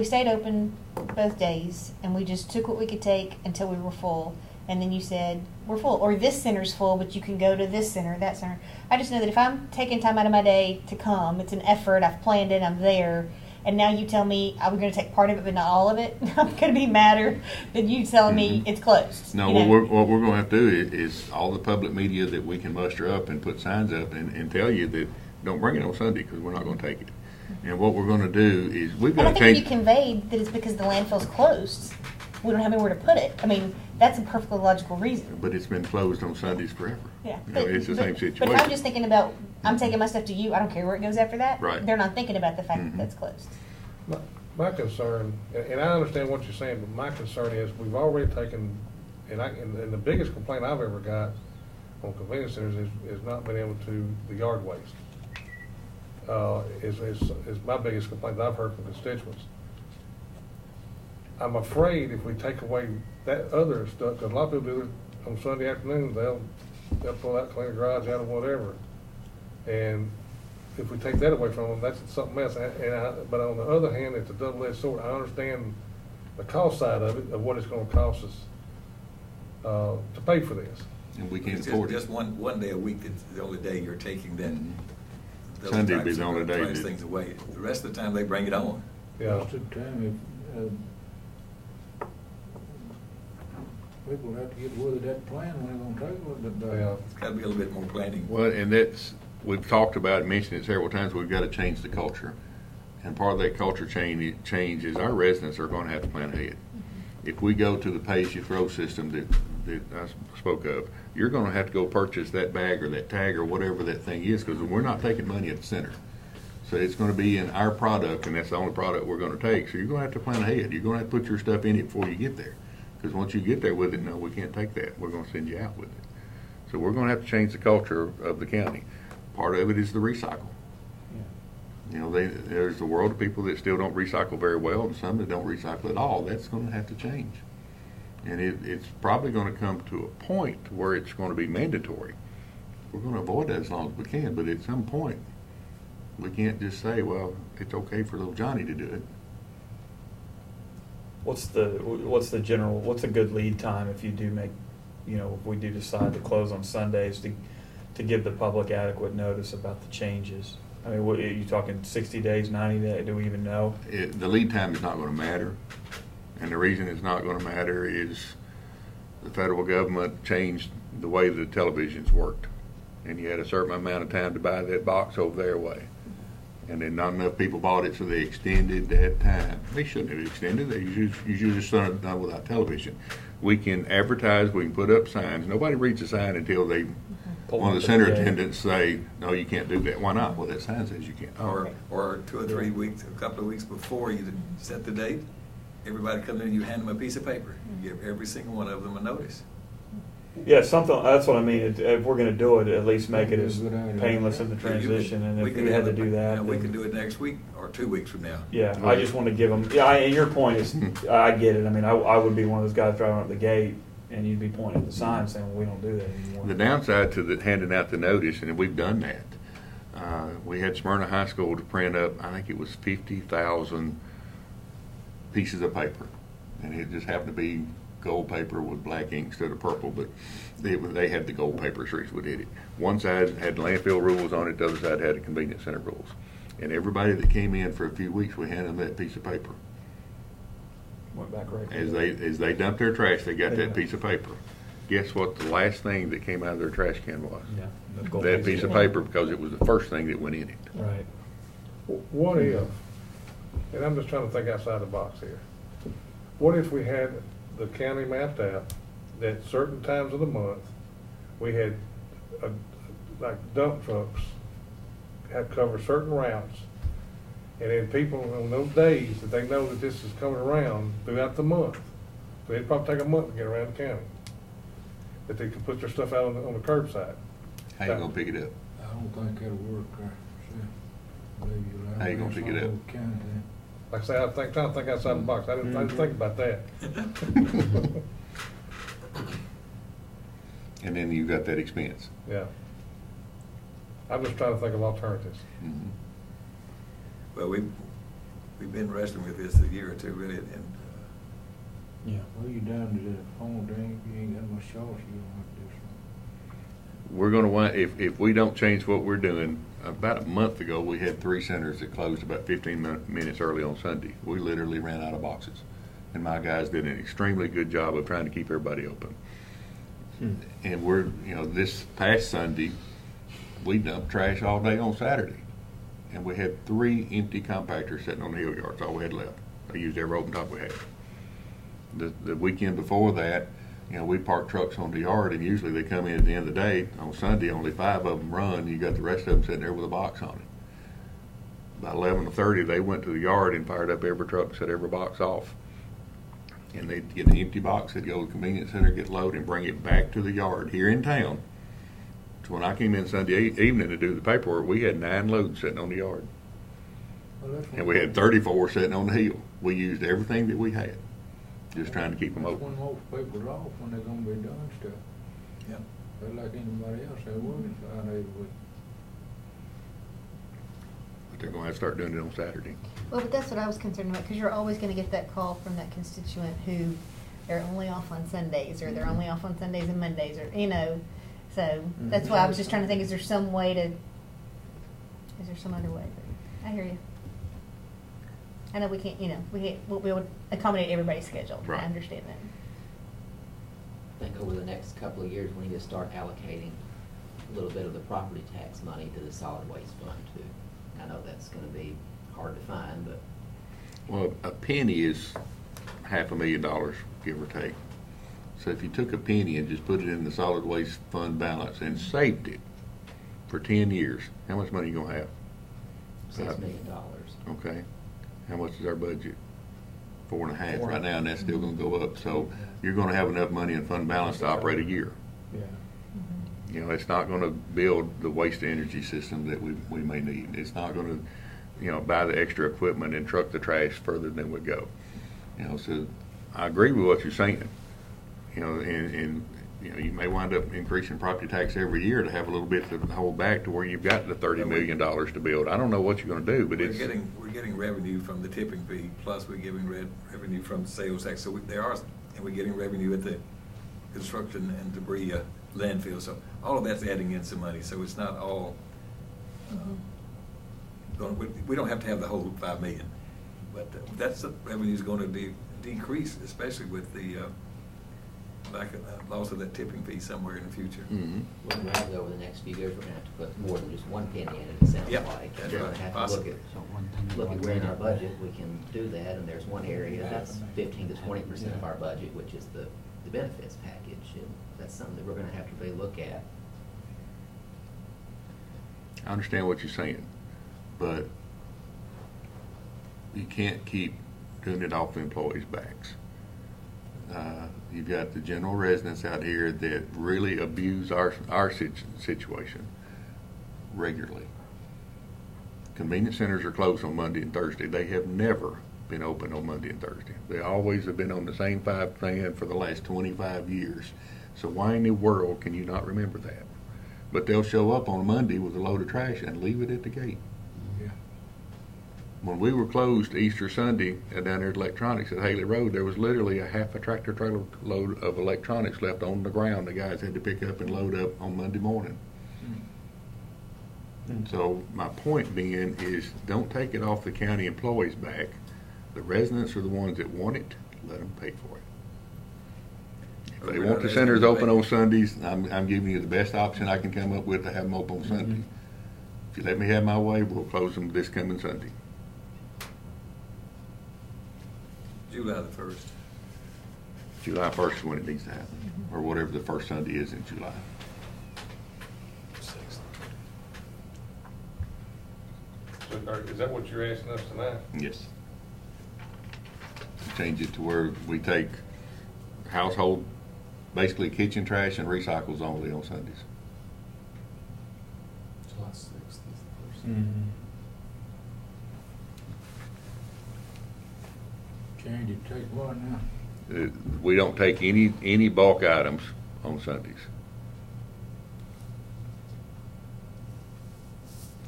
stayed open both days and we just took what we could take until we were full, and then you said, we're full, or this center's full, but you can go to this center, that center. I just know that if I'm taking time out of my day to come, it's an effort, I've planned it, I'm there, and now you tell me I'm going to take part of it but not all of it, I'm going to be madder than you telling me it's closed. No, you know? what we're going to have to do is all the public media that we can muster up and put signs up and tell you that don't bring it on Sunday because we're not going to take it. And what we're going to do is we've And got I to think when change. you conveyed that it's because the landfill's closed, we don't have anywhere to put it. I mean, that's a perfectly logical reason. But it's been closed on Sundays forever. Yeah. You know, it's the same situation. But if I'm just thinking about, I'm taking my stuff to you, I don't care where it goes after that. Right. They're not thinking about the fact Mhm. that that's closed. My concern, and I understand what you're saying, but my concern is we've already taken, and the biggest complaint I've ever got on convenience centers is not being able to, the yard waste. Is my biggest complaint that I've heard from constituents. I'm afraid if we take away that other stuff, because a lot of people do it on Sunday afternoons, they'll pull out, clean the garage out or whatever. And if we take that away from them, that's something else. But on the other hand, it's a double-edged sword. I understand the cost side of it, of what it's gonna cost us to pay for this. And we can't It's afford it. just one day a week, it's the only day you're taking that. those Sunday would be types the of only day price that- things away. The rest of the time, they bring it on. Yeah. Most of the time, if, people have to get with that plan when they're gonna take a little bit. Yeah. It's gotta be a little bit more planning. Well, and that's, we've talked about it, mentioned it several times, we've got to change the culture. And part of that culture change is our residents are going to have to plan ahead. If we go to the pay-as-you-throw system that I spoke of, you're going to have to go purchase that bag or that tag or whatever that thing is, because we're not taking money at the center. So it's going to be in our product, and that's the only product we're going to take. So you're going to have to plan ahead. You're going to have to put your stuff in it before you get there. Because once you get there with it, no, we can't take that. We're going to send you out with it. So we're going to have to change the culture of the county. Part of it is the recycle. You know, there's a world of people that still don't recycle very well, and some that don't recycle at all. That's going to have to change. And it's probably going to come to a point where it's going to be mandatory. We're going to avoid that as long as we can, but at some point, we can't just say, well, it's okay for little Johnny to do it. What's a good lead time if you do make, if we do decide to close on Sundays to give the public adequate notice about the changes? I mean, what, are you talking 60 days, 90 days? Do we even know? The lead time is not going to matter. And the reason it's not going to matter is the federal government changed the way the televisions worked. And you had a certain amount of time to buy that box over their way. And then not enough people bought it, so they extended that time. They shouldn't have extended. They usually just done without television. We can advertise, we can put up signs. Nobody reads a sign until they, one of the center attendants say, no, you can't do that. Why not? Well, that sign says you can't. Or 2 or 3 weeks, a couple of weeks before you set the date, everybody comes in, you hand them a piece of paper. You give every single one of them a notice. Yeah, something. That's what I mean. If we're going to do it, at least make it as Good idea. painless in the transition. And if we had to do that, We then- can do it next week or 2 weeks from now. Yeah, I just want to give them. Yeah, and your point is, I get it. I mean, I would be one of those guys driving up the gate, and you'd be pointing at the sign saying, "Well, we don't do that anymore." The downside to handing out the notice, and we've done that, we had Smyrna High School to print up, I think it was 50,000 pieces of paper. And it just happened to be gold paper with black ink instead of purple, but they had the gold paper, so we did it. One side had landfill rules on it, the other side had the convenience center rules. And everybody that came in for a few weeks, we handed them that piece of paper. Went back right. As they dumped their trash, they got that piece of paper. Guess what the last thing that came out of their trash can was? Yeah, the gold That piece of paper, because it was the first thing that went in it. Right. What if, and I'm just trying to think outside the box here, what if we had the county mapped out that certain times of the month, we had, like dump trucks have covered certain routes, and then people on those days that they know that this is coming around throughout the month, so it'd probably take a month to get around the county, that they could put their stuff out on the curbside. How you gonna pick it up? I don't think that'll work, maybe you'll have. How you gonna pick it up? Like I say, trying to think outside the box. I didn't think about that. And then you got that expense. Yeah. I'm just trying to think of alternatives. Mhm. Well, we've been wrestling with this a year or two, really, and Yeah. Well, you down to the phone, dang, if you ain't got much sauce, you don't have to do something. We're gonna want, if we don't change what we're doing, about a month ago, we had 3 centers that closed about 15 minutes early on Sunday. We literally ran out of boxes. And my guys did an extremely good job of trying to keep everybody open. And we're, this past Sunday, we dumped trash all day on Saturday. And we had 3 empty compactors sitting on the hill yards, all we had left. I used every open top we had. The weekend before that, we park trucks on the yard, and usually they come in at the end of the day. On Sunday, only 5 of them run. You got the rest of them sitting there with a box on it. By 11:30, they went to the yard and fired up every truck, set every box off. And they'd get an empty box, they'd go to the convenience center, get loaded, and bring it back to the yard here in town. So when I came in Sunday evening to do the paperwork, we had 9 loads sitting on the yard. Well, that's And we had 34 sitting on the hill. We used everything that we had, just trying to keep them That's open. when most people are off, when they're gonna be doing stuff. yeah. They're like anybody else, they're working 5 days a week. But they're gonna have to start doing it on Saturday. Well, but that's what I was concerned about, because you're always gonna get that call from that constituent who they're only off on Sundays, or they're only off on Sundays and Mondays, or, you know, so that's why I was just trying to think, is there some other way? But I hear you. I know we can't, you know, we'll be able to accommodate everybody's schedule. Right. I understand that. I think over the next couple of years, we need to start allocating a little bit of the property tax money to the solid waste fund too. I know that's gonna be hard to find, but Well, a penny is $500,000, give or take. So if you took a penny and just put it in the solid waste fund balance and saved it for 10 years, how much money you gonna have? $6 million. Okay. How much is our budget? 4.5 right now, and that's still gonna go up. So you're gonna have enough money in fund balance to operate a year. Yeah. You know, it's not gonna build the waste energy system that we may need. It's not gonna, you know, buy the extra equipment and truck the trash further than we go. You know, so I agree with what you're saying. You know, and you know, you may wind up increasing property tax every year to have a little bit to hold back to where you've got the $30 million to build. I don't know what you're gonna do, but We're it's. getting revenue from the tipping fee, plus we're giving revenue from sales tax, so and we're getting revenue at the construction and debris landfill, so all of that's adding in some money, so it's not all, we don't have to have the whole 5 million, but that's the revenue's gonna be decreased, especially with the loss of that tipping fee somewhere in the future. Mhm. we're gonna have to, over the next few years, we're gonna have to put more than just one penny in it, it sounds Yep, like. that's We're gonna right, have to possibly. look at where in our budget we can do that, and there's one area that's 15 to 20% of our budget, which is the benefits package, and that's something that we're gonna have to really look at. I understand what you're saying, but you can't keep doing it off the employees' backs. You've got the general residents out here that really abuse our situation regularly. Convenience centers are closed on Monday and Thursday. They have never been open on Monday and Thursday. They always have been on the same 5 plan for the last 25 years. So why in the world can you not remember that? But they'll show up on a Monday with a load of trash and leave it at the gate. Yeah. When we were closed Easter Sunday down there at Electronics at Haley Road, there was literally a half a tractor trailer load of electronics left on the ground. The guys had to pick up and load up on Monday morning. So my point being is, don't take it off the county employees' back. The residents are the ones that want it. Let them pay for it. If they want the centers open on Sundays, I'm giving you the best option I can come up with to have them open on Sunday. If you let me have my way, we'll close them this coming Sunday. July the 1st. July 1st is when it needs to happen, or whatever the first Sunday is in July. So, is that what you're asking us tonight? Yes. Change it to where we take household, basically kitchen trash and recycles only on Sundays. July 6th is the first. Change it, take what now? We don't take any bulk items on Sundays.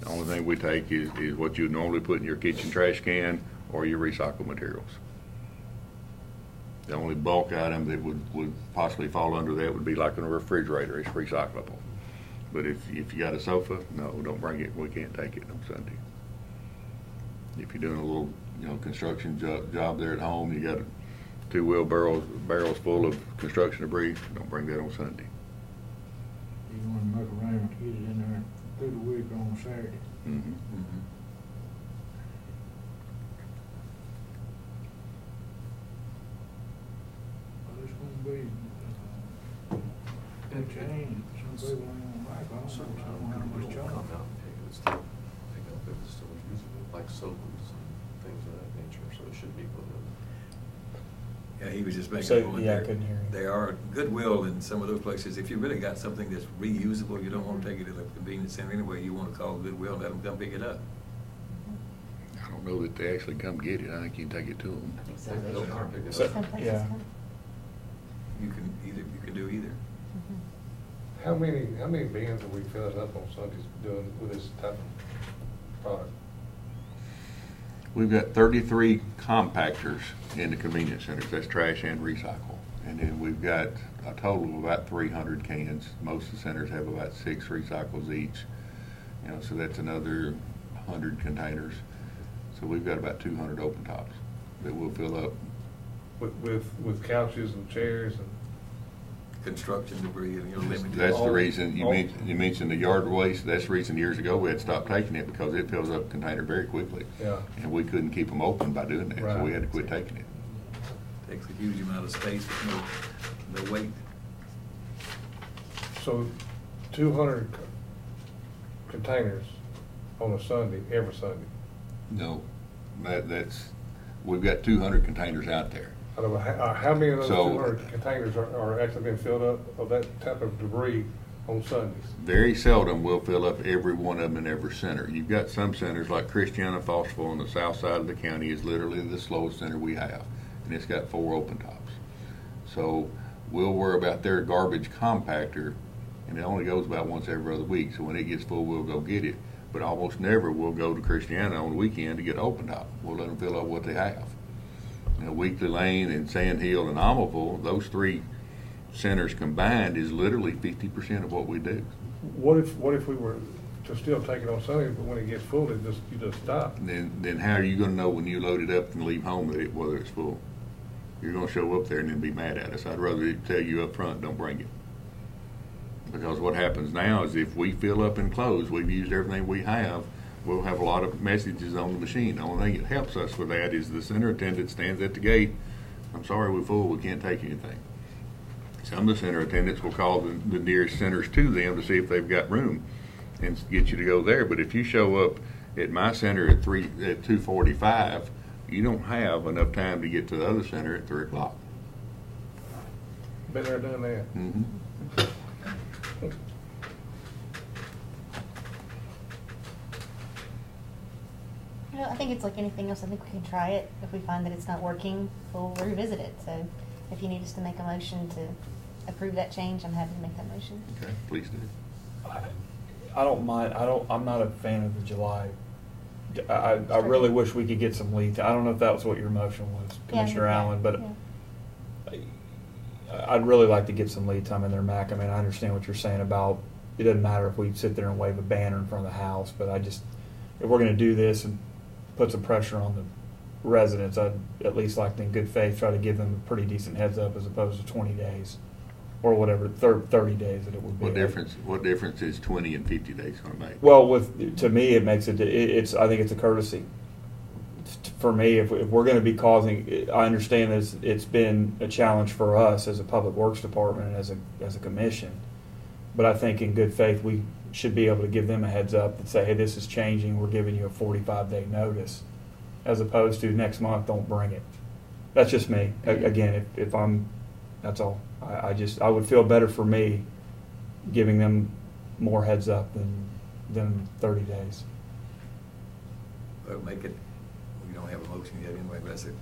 The only thing we take is what you normally put in your kitchen trash can or your recycled materials. The only bulk item that would possibly fall under that would be like in a refrigerator. It's recyclable. But if you got a sofa, no, don't bring it. We can't take it on Sunday. If you're doing a little, construction job there at home, you got 2 wheelbarrows full of construction debris, don't bring that on Sunday. You wanna make arrangements, get it in there through the week on Saturday. Mm-hmm. Well, it's gonna be, a change, some people ain't gonna like it, I don't know how much Come charge. out and take it, it's still, pick up if it's still usable, like soaps and things of that nature, so it should be put in. Yeah, he was just making So, a point yeah, I there. couldn't hear you. They are Goodwill in some of those places. If you really got something that's reusable, you don't want to take it to the convenience center anyway, you want to call Goodwill and let them come pick it up. I don't know that they actually come get it. I think you can take it to them. I think some of those are. Pick it So- up. Some places yeah. can. You can do either. How many bins are we filling up on Sundays doing with this type of product? We've got 33 compactors in the convenience centers. That's trash and recycle. And then we've got a total of about 300 cans. Most of the centers have about 6 recycles each. You know, so that's another 100 containers. So we've got about 200 open tops that we'll fill up. With couches and chairs and. Construction debris and, limited. That's the reason, you mentioned the yard waste. That's the reason years ago we had stopped taking it, because it fills up a container very quickly. Yeah. And we couldn't keep them open by doing that, so we had to quit taking it. Takes a huge amount of space with no weight. So 200 containers on a Sunday, every Sunday. No, that's, we've got 200 containers out there. I don't know, how many of those So- 200 containers are actually being filled up of that type of debris on Sundays? Very seldom we'll fill up every one of them in every center. You've got some centers like Christiana, Fosterville on the south side of the county is literally the slowest center we have, and it's got 4 open tops. So we'll worry about their garbage compactor, and it only goes about once every other week. So when it gets full, we'll go get it. But almost never we'll go to Christiana on the weekend to get an open top. We'll let them fill up what they have. You know, Weekly Lane and Sand Hill and Almaville, those 3 centers combined is literally 50% of what we do. What if we were to still take it on Sunday, but when it gets full, you just stop? And then how are you going to know when you load it up and leave home that whether it's full? You're going to show up there and then be mad at us. I'd rather tell you up front, don't bring it. Because what happens now is if we fill up and close, we've used everything we have, we'll have a lot of messages on the machine. The only thing that helps us with that is the center attendant stands at the gate. I'm sorry, we're full, we can't take anything. Some of the center attendants will call the nearest centers to them to see if they've got room and get you to go there. But if you show up at my center at 2:45, you don't have enough time to get to the other center at 3 o'clock. Been there, done that. Mm-hmm. You know, I think it's like anything else. I think we can try it. If we find that it's not working, we'll revisit it. So if you need us to make a motion to approve that change, I'm happy to make that motion. Okay, please do. I don't mind, I'm not a fan of the July. I really wish we could get some lead. I don't know if that was what your motion was, Commissioner Allen, but I'd really like to get some lead time in there, Mac. I mean, I understand what you're saying about, it doesn't matter if we sit there and wave a banner in front of the house, but if we're gonna do this and put some pressure on the residents, I'd at least like to, in good faith, try to give them a pretty decent heads up as opposed to 20 days. Or whatever, 30 days that it would be. What difference is 20 and 50 days going to make? Well, to me, it makes it. I think it's a courtesy. For me, if we're going to be causing, I understand that it's been a challenge for us as a public works department and as a commission. But I think in good faith, we should be able to give them a heads up and say, hey, this is changing. We're giving you a 45-day notice, as opposed to next month, don't bring it. That's just me. Again, if I'm, that's all. I would feel better for me giving them more heads up than 30 days. Well, make it, we don't have a motion yet anyway, but I said,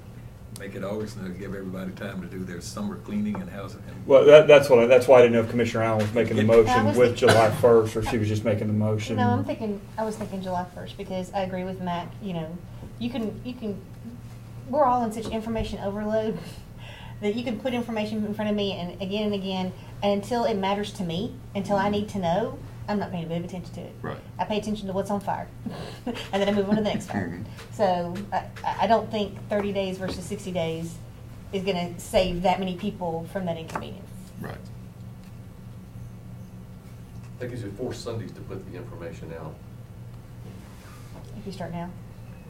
make it August and give everybody time to do their summer cleaning and housing. Well, that's why I didn't know if Commissioner Allen was making the motion with thinking, July 1st, or she was just making the motion. No, I was thinking July 1st, because I agree with Mac. You know, you can, we're all in such information overload that you can put information in front of me and again, and until it matters to me, until I need to know, I'm not paying a bit of attention to it. Right. I pay attention to what's on fire, and then I move on to the next fire. So I don't think 30 days versus 60 days is going to save that many people from that inconvenience. Right. That gives you 4 Sundays to put the information out. If you start now.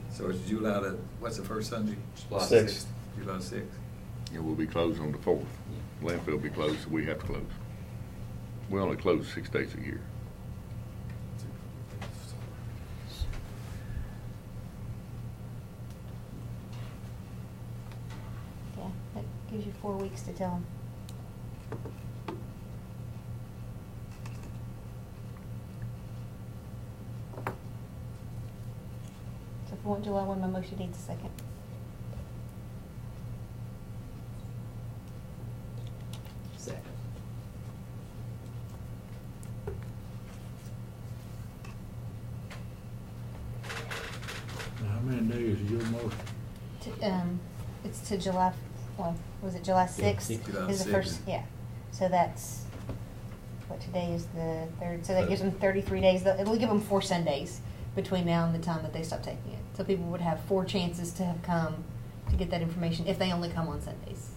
So it's July what's the first Sunday? July 6th. July 6th. And we'll be closed on the 4th. Landfill will be closed, so we have to close. We only close 6 days a year. Yeah, that gives you 4 weeks to tell them. So if we want July 1, my motion needs a second. Second. Now, how many days is your motion? It's to July, well, was it July 6th? July Is the 6th. first, yeah. So that's, what, today is the 3rd, so that gives them 33 days. It'll give them 4 Sundays between now and the time that they stop taking it. So people would have 4 chances to have come to get that information if they only come on Sundays.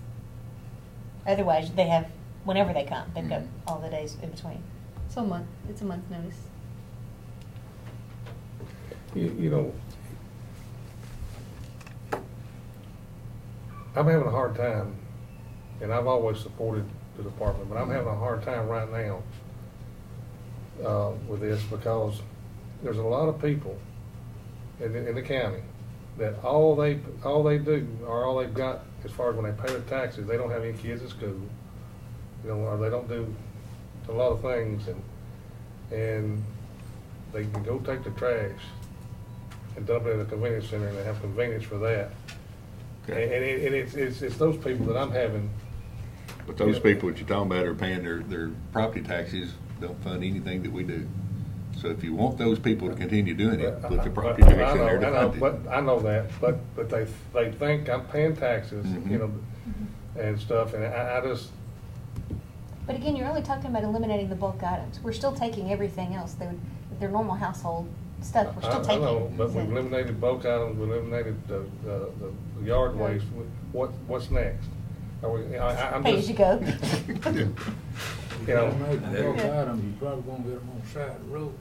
Otherwise, they have, whenever they come, they've got all the days in between. So a month, it's a month's notice. You know, I'm having a hard time, and I've always supported the department, but I'm having a hard time right now with this because there's a lot of people in the county that all they do, or all they've got as far as when they pay their taxes, they don't have any kids in school, you know, or they don't do a lot of things, and they can go take the trash and dump it at a convenience center, and they have convenience for that. Okay. And it's those people that I'm having. But those people that you're talking about are paying their property taxes, don't fund anything that we do. So if you want those people to continue doing it, put the property tax in there to fund it. But I know that, but they think I'm paying taxes, you know, and stuff, and I just. But again, you're only talking about eliminating the bulk items. We're still taking everything else. Their normal household stuff, we're still taking. I know, but we've eliminated bulk items, we eliminated the yard waste. What's next? Are we, I'm Pay as just. you go. You know, Make the bulk items, you're probably gonna get them on the side of the road.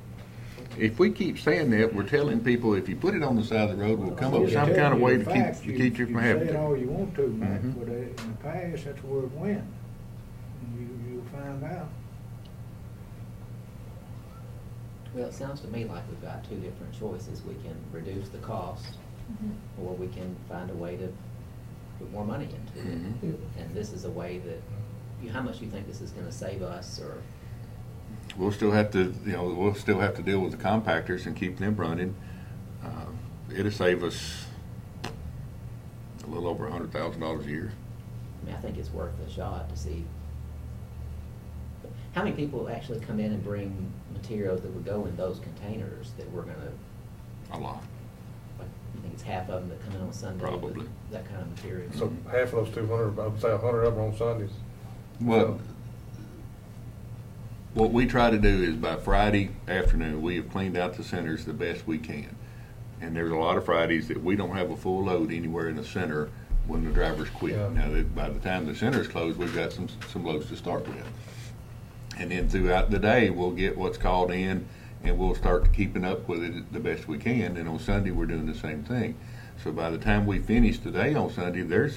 If we keep saying that, we're telling people if you put it on the side of the road, we'll come up with I'm some just kind of telling way to you the facts. keep you from having You can say it all to. you want to, Mike, Mhm. but in the past, that's where it went. And you'll find out. Well, it sounds to me like we've got 2 different choices. We can reduce the cost, or we can find a way to put more money into it. Mhm. And this is a way that, how much do you think this is gonna save us, or? We'll still have to, we'll still have to deal with the compactors and keep them running. It'll save us a little over $100,000 a year. I mean, I think it's worth a shot to see. How many people actually come in and bring materials that would go in those containers that we're gonna, A lot. like, you think it's half of them that come in on Sunday? with Probably. That kind of material? so half of those 200, I would say 100 of them on Sundays. Well, what we try to do is by Friday afternoon, we have cleaned out the centers the best we can. And there's a lot of Fridays that we don't have a full load anywhere in the center when the drivers quit. Yeah. Now, by the time the center's closed, we've got some loads to start with. And then throughout the day, we'll get what's called in, and we'll start keeping up with it the best we can. And on Sunday, we're doing the same thing. So by the time we finish today on Sunday, there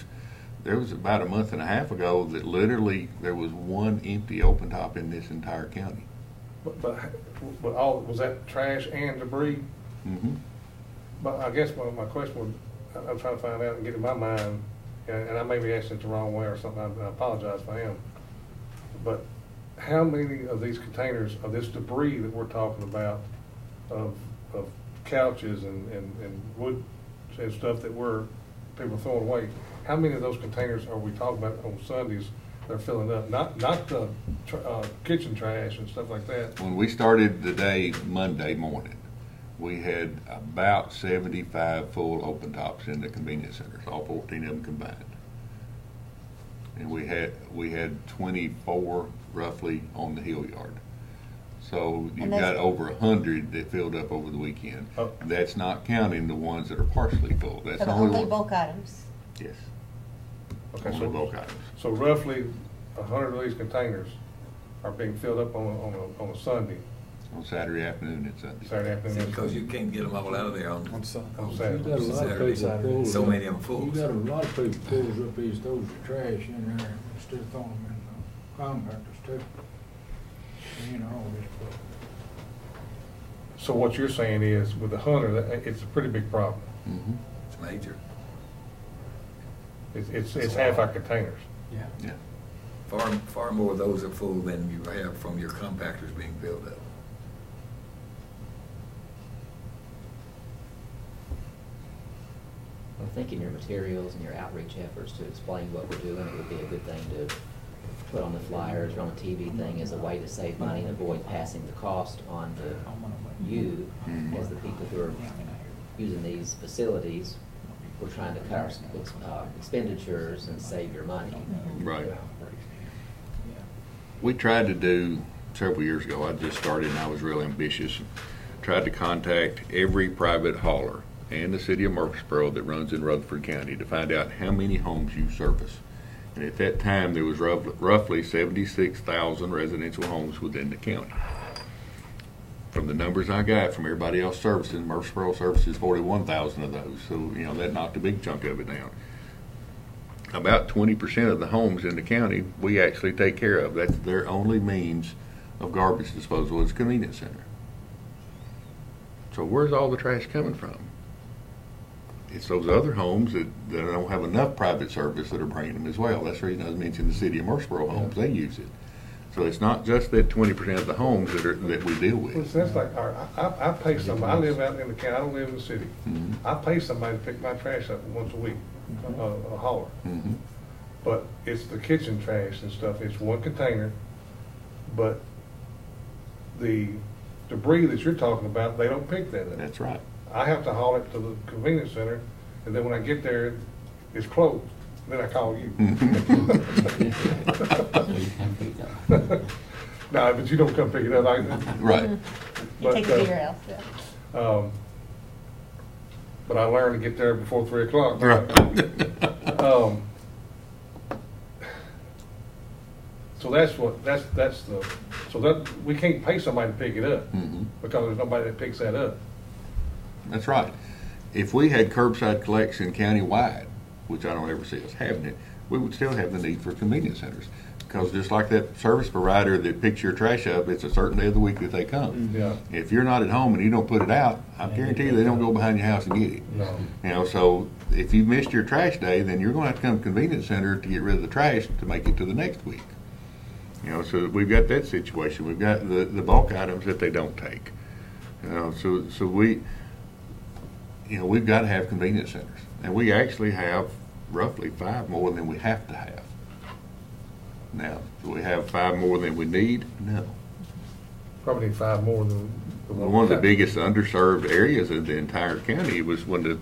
was about a month and a half ago that literally there was one empty open top in this entire county. But all, was that trash and debris? Mm-hmm. But I guess my question was, I'm trying to find out and get in my mind, and I may be asking it the wrong way or something, I apologize if I am. But how many of these containers of this debris that we're talking about, of couches and wood and stuff that people are throwing away, how many of those containers are we talking about on Sundays they're filling up? Not the kitchen trash and stuff like that. When we started the day Monday morning, we had about 75 full open tops in the convenience centers, all 14 of them combined. And we had 24 roughly on the Hill Yard. So you've got over 100 that filled up over the weekend. Oh. That's not counting the ones that are partially full. That's So the only only one. bulk items. Yes. Okay, Only bulk items. So roughly 100 of these containers are being filled up on a Sunday, On Saturday afternoon and Sunday. Saturday afternoon. Because you can't get them all out of there on On You Saturday. got a lot of people Saturday. pulls So up- many of them full. You got a lot of people pulls up these, throws the trash in there, and still throwing them in the compactors too. You know, all this stuff. So what you're saying is, with the 100, it's a pretty big problem. Mm-hmm. It's major. It's half our containers. Yeah. Yeah. Far more of those are full than you have from your compactors being filled up. I think in your materials and your outreach efforts to explain what we're doing, it would be a good thing to put on the flyers or on the TV thing as a way to save money and avoid passing the cost on to you as the people who are using these facilities. we're trying to cut our expenditures and save your money. Right. We tried to do, several years ago, I just started and I was real ambitious. Tried to contact every private hauler and the city of Murfreesboro that runs in Rutherford County to find out how many homes you service. And at that time, there was roughly 76,000 residential homes within the county. From the numbers I got from everybody else servicing, Murfreesboro services 41,000 of those. So, you know, that knocked a big chunk of it down. About 20% of the homes in the county we actually take care of. That's their only means of garbage disposal is a convenience center. So where's all the trash coming from? It's those other homes that don't have enough private service that are bringing them as well. That's the reason I was mentioning the city of Murfreesboro homes. They use it. So it's not just that 20% of the homes that we deal Well, with. see, that's like, all right, I pay somebody, I live out in the county, I don't live in the city. Mhm. I pay somebody to pick my trash up once a week, a hauler. Mhm. But it's the kitchen trash and stuff, it's one container, but the debris that you're talking about, they don't pick that up. That's right. I have to haul it to the convenience center, and then when I get there, it's closed, then I call you. No, but you don't come pick it up. Right. You But, take it to your house, yeah. But I learned to get there before 3 o'clock. Right. So we can't pay somebody to pick it up Mhm. because there's nobody that picks that up. That's right. If we had curbside collection countywide, which I don't ever see us having it, we would still have the need for convenience centers. Because just like that service provider that picks your trash up, it's a certain day of the week that they come. Yeah. If you're not at home and you don't put it out, I guarantee you they don't go behind your house and get it. No. You know, so if you missed your trash day, then you're going to have to come to the convenience center to get rid of the trash to make it to the next week. You know, so we've got that situation. We've got the bulk items that they don't take. You know, so we, you know, we've got to have convenience centers, and we actually have roughly 5 more than we have to have. Now, do we have 5 more than we need? No. Probably need 5 more than the One of the biggest underserved areas of the entire county was when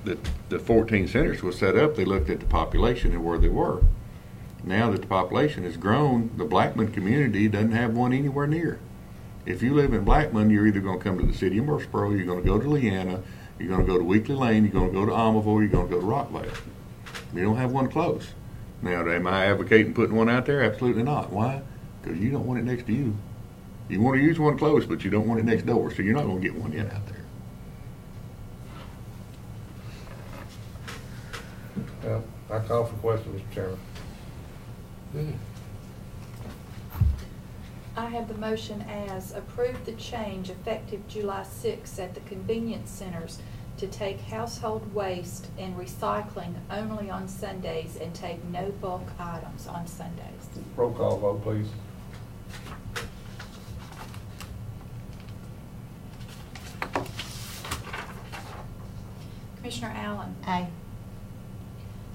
the 14 centers was set up, they looked at the population and where they were. Now that the population has grown, the Blackman community doesn't have one anywhere near. If you live in Blackman, you're either going to come to the city of Murfreesboro, you're going to go to Leanna, you're going to go to Weekly Lane, you're going to go to Almaville, you're going to go to Rockvale. We don't have one close. Now, am I advocating putting one out there? Absolutely not. Why? Because you don't want it next to you. You want to use one close, but you don't want it next door, so you're not going to get one yet out there. Well, I call for question, Mr. Chairman. I have the motion as approve the change effective July 6th at the convenience centers to take household waste and recycling only on Sundays and take no bulk items on Sundays. Roll call vote, please. Commissioner Allen. Aye.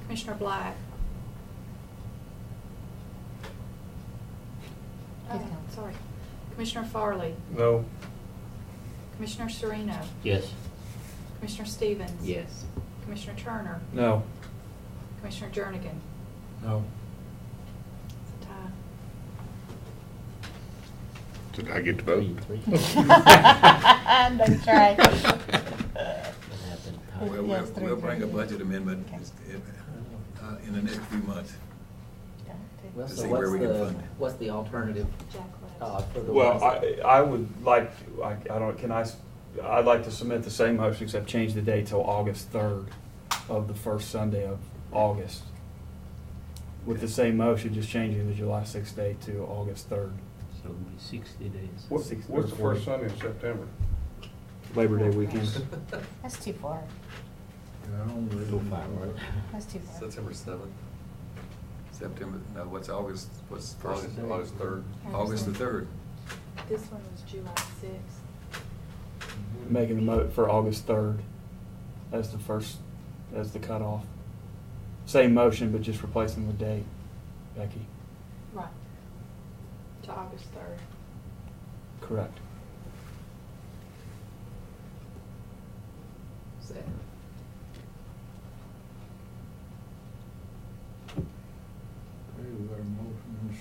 Commissioner Black. Please Oh, don't. sorry. Commissioner Farley. No. Commissioner Sereno. Yes. Commissioner Stevens. Yes. Commissioner Turner. No. Commissioner Jernigan. No. It's a tie. Did I get to vote? Don't try. Well, Yes, we'll bring a 3:30. budget amendment Okay. in the next few months. Well, To so see where we can fund it. what's the alternative Jack Lewis. for the Well, ones that- I would like, I'd like to submit the same motion except change the date till August 3rd of the first Sunday of August. With the same motion, just changing the July 6th date to August 3rd. So it'll be 60 days. What's the first Sunday in September? Labor Day weekend. That's too far. I don't really. Go far, right? That's too far. September 7th. September, no, what's August, what's August, first? August 3rd. August the 3rd. This one was July 6th. Making the vote for August 3rd as the cutoff. Same motion, but just replacing the date, Becky. Right. To August 3rd. Correct. Second.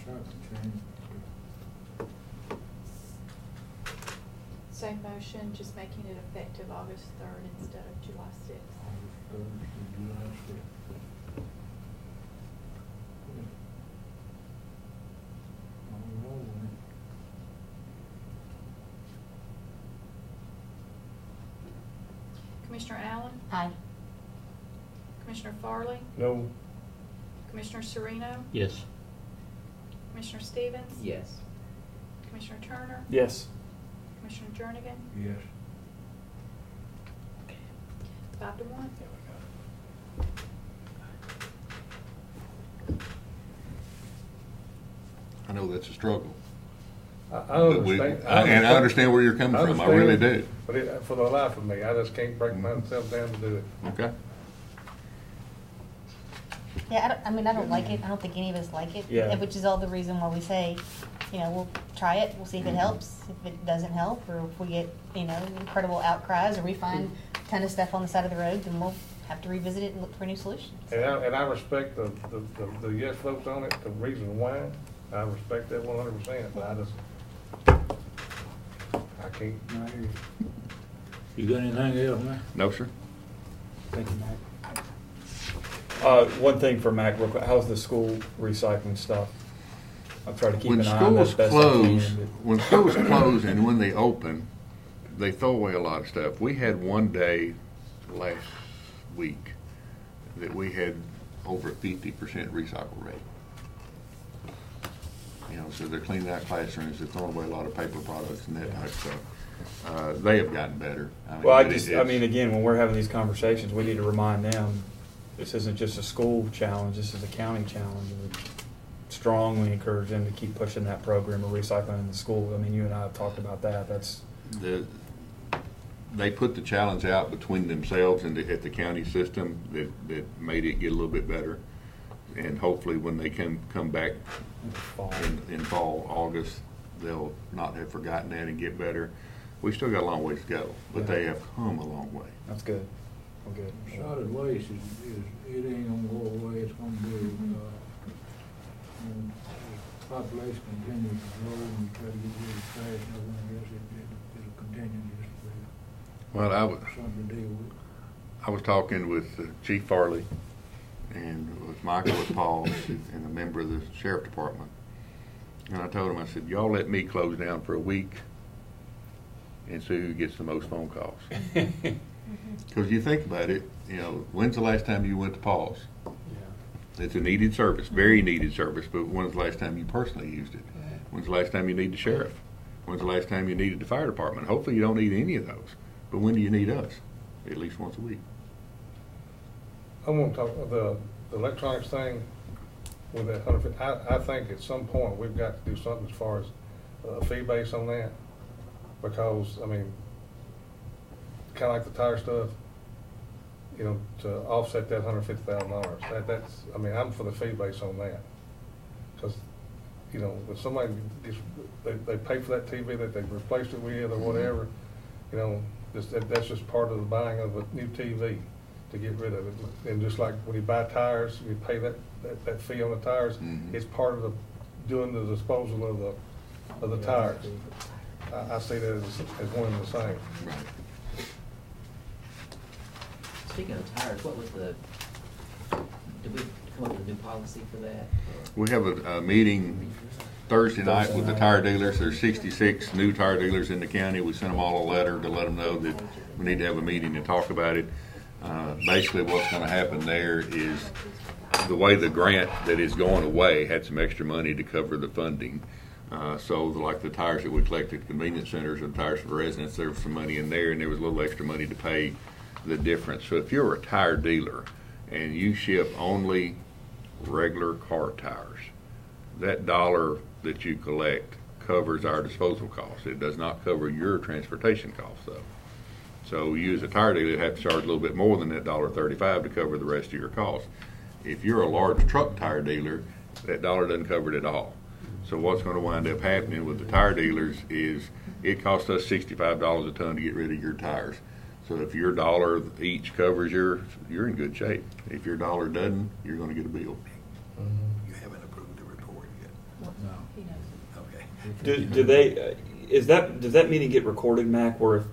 Chop change. Same motion, just making it effective August 3rd instead of July 6th. July 6th. All rolling. Commissioner Allen? Aye. Commissioner Farley? No. Commissioner Sereno? Yes. Commissioner Stevens? Yes. Commissioner Turner? Yes. Commissioner Jernigan? Yes. 5-1. I know that's a struggle. I But we- understand. and I understand where you're coming from. I really do. But for the life of me, I just can't break myself down to do it. Okay. Yeah, I don't like it. I don't think any of us like it. Yeah. Which is all the reason why we say, we'll try it, we'll see if it helps. If it doesn't help, or if we get, incredible outcries, or we find a ton of stuff on the side of the road, then we'll have to revisit it and look for new solutions. And I respect the yes votes on it, the reason why. I respect that 100%, but I can't. I hear you. You got anything else, man? No, sir. Thank you, Mac. One thing for Mac, real quick, how's the school recycling stuff? I've tried to keep When an eye on that as schools best I can. close, when schools close and when they open, they throw away a lot of stuff. We had one day last week that we had over 50% recycle rate. So they're cleaning out classrooms, they're throwing away a lot of paper products and that type of stuff. They have gotten better. Well, but again, when we're having these conversations, we need to remind them, this isn't just a school challenge, this is a county challenge. We strongly encourage them to keep pushing that program of recycling in the school. I mean, you and I have talked about that. They put the challenge out between themselves and at the county system that made it get a little bit better. And hopefully when they come back in fall, August, they'll not have forgotten that and get better. We still got a long ways to go, but they have come a long way. That's good. Well, good. Solid waste it ain't gonna go away, it's gonna be, when the population continues to grow and we try to get rid of trash and everything else, it'll continue just to be Well, something to deal with. I was talking with Chief Farley and with Michael with Paul and a member of the sheriff department. And I told him, I said, y'all let me close down for a week and see who gets the most phone calls. Because you think about it, when's the last time you went to Paul's? Yeah. It's a needed service, very needed service, but when's the last time you personally used it? When's the last time you need the sheriff? When's the last time you needed the fire department? Hopefully you don't need any of those. But when do you need us? At least once a week. I want to talk about the electronics thing with that 150. I think at some point we've got to do something as far as a fee base on that, because kind of like the tire stuff, to offset that $150,000. That's I'm for the fee base on that, because when somebody they pay for that TV that they replaced it with or whatever, that's just part of the buying of a new TV. To get rid of it, and just like when you buy tires, you pay that fee on the tires. Mm-hmm. It's part of doing the disposal of the tires. I see that as one and the same. Right. Speaking of tires, what was did we come up with a new policy for that? We have a meeting Thursday night with the tire dealers. There's 66 new tire dealers in the county. We sent them all a letter to let them know that we need to have a meeting to talk about it. Basically what's going to happen there is the way the grant that is going away had some extra money to cover the funding. So like the tires that we collected at convenience centers and tires for residents, there was some money in there and there was a little extra money to pay the difference. So if you're a tire dealer and you ship only regular car tires, that dollar that you collect covers our disposal costs. It does not cover your transportation costs though. So you as a tire dealer have to charge a little bit more than that $1.35 to cover the rest of your costs. If you're a large truck tire dealer, that dollar doesn't cover it at all. So what's going to wind up happening with the tire dealers is it costs us $65 a ton to get rid of your tires. So if your dollar each covers you're in good shape. If your dollar doesn't, you're going to get a bill. You haven't approved the report yet. No. He knows. Okay. Do they, does that meeting get recorded, Mac, where if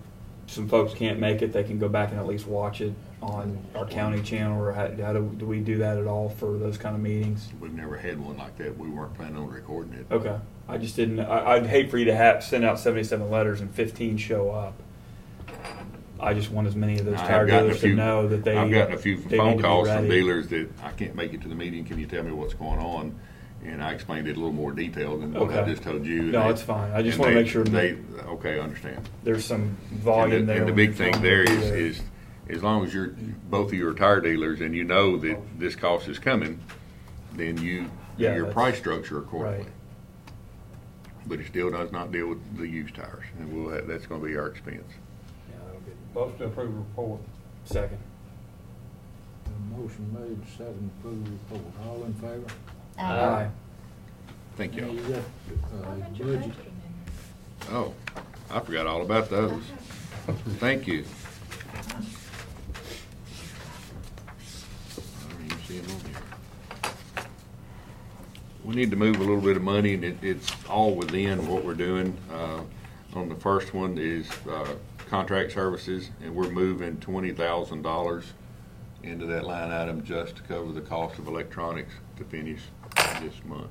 some folks can't make it, they can go back and at least watch it on our county channel, or how do we do that at all for those kind of meetings? We've never had one like that. We weren't planning on recording it. Okay. I just didn't, I'd hate for you to send out 77 letters and 15 show up. I just want as many of those I've tire gotten a dealers to few- know that they. I've gotten a few they need phone to be calls from ready. dealers that I can't make it to the meeting. Can you tell me what's going on? And I explained it a little more detailed than what I Okay. just told you. No, They- it's fine. I just and wanna they- make sure They, okay, I understand. There's some volume And the- there. And the when big you're thing telling there them to be is as long as both of you are tire dealers and you know that this cost is coming, then you do Yeah, your that's- price structure accordingly. Right. But it still does not deal with the used tires, and that's gonna be our expense. Yeah, that'll be Motion to approve the report. second. A motion made, second, approve the report. All in favor? Aye. Thank Now, you. you got, What about your budget. budget amendment? Oh, I forgot all about those. Thank you. I don't even see 'em on here. We need to move a little bit of money, and it's all within what we're doing. On the first one is contract services, and we're moving $20,000 into that line item just to cover the cost of electronics to finish this month.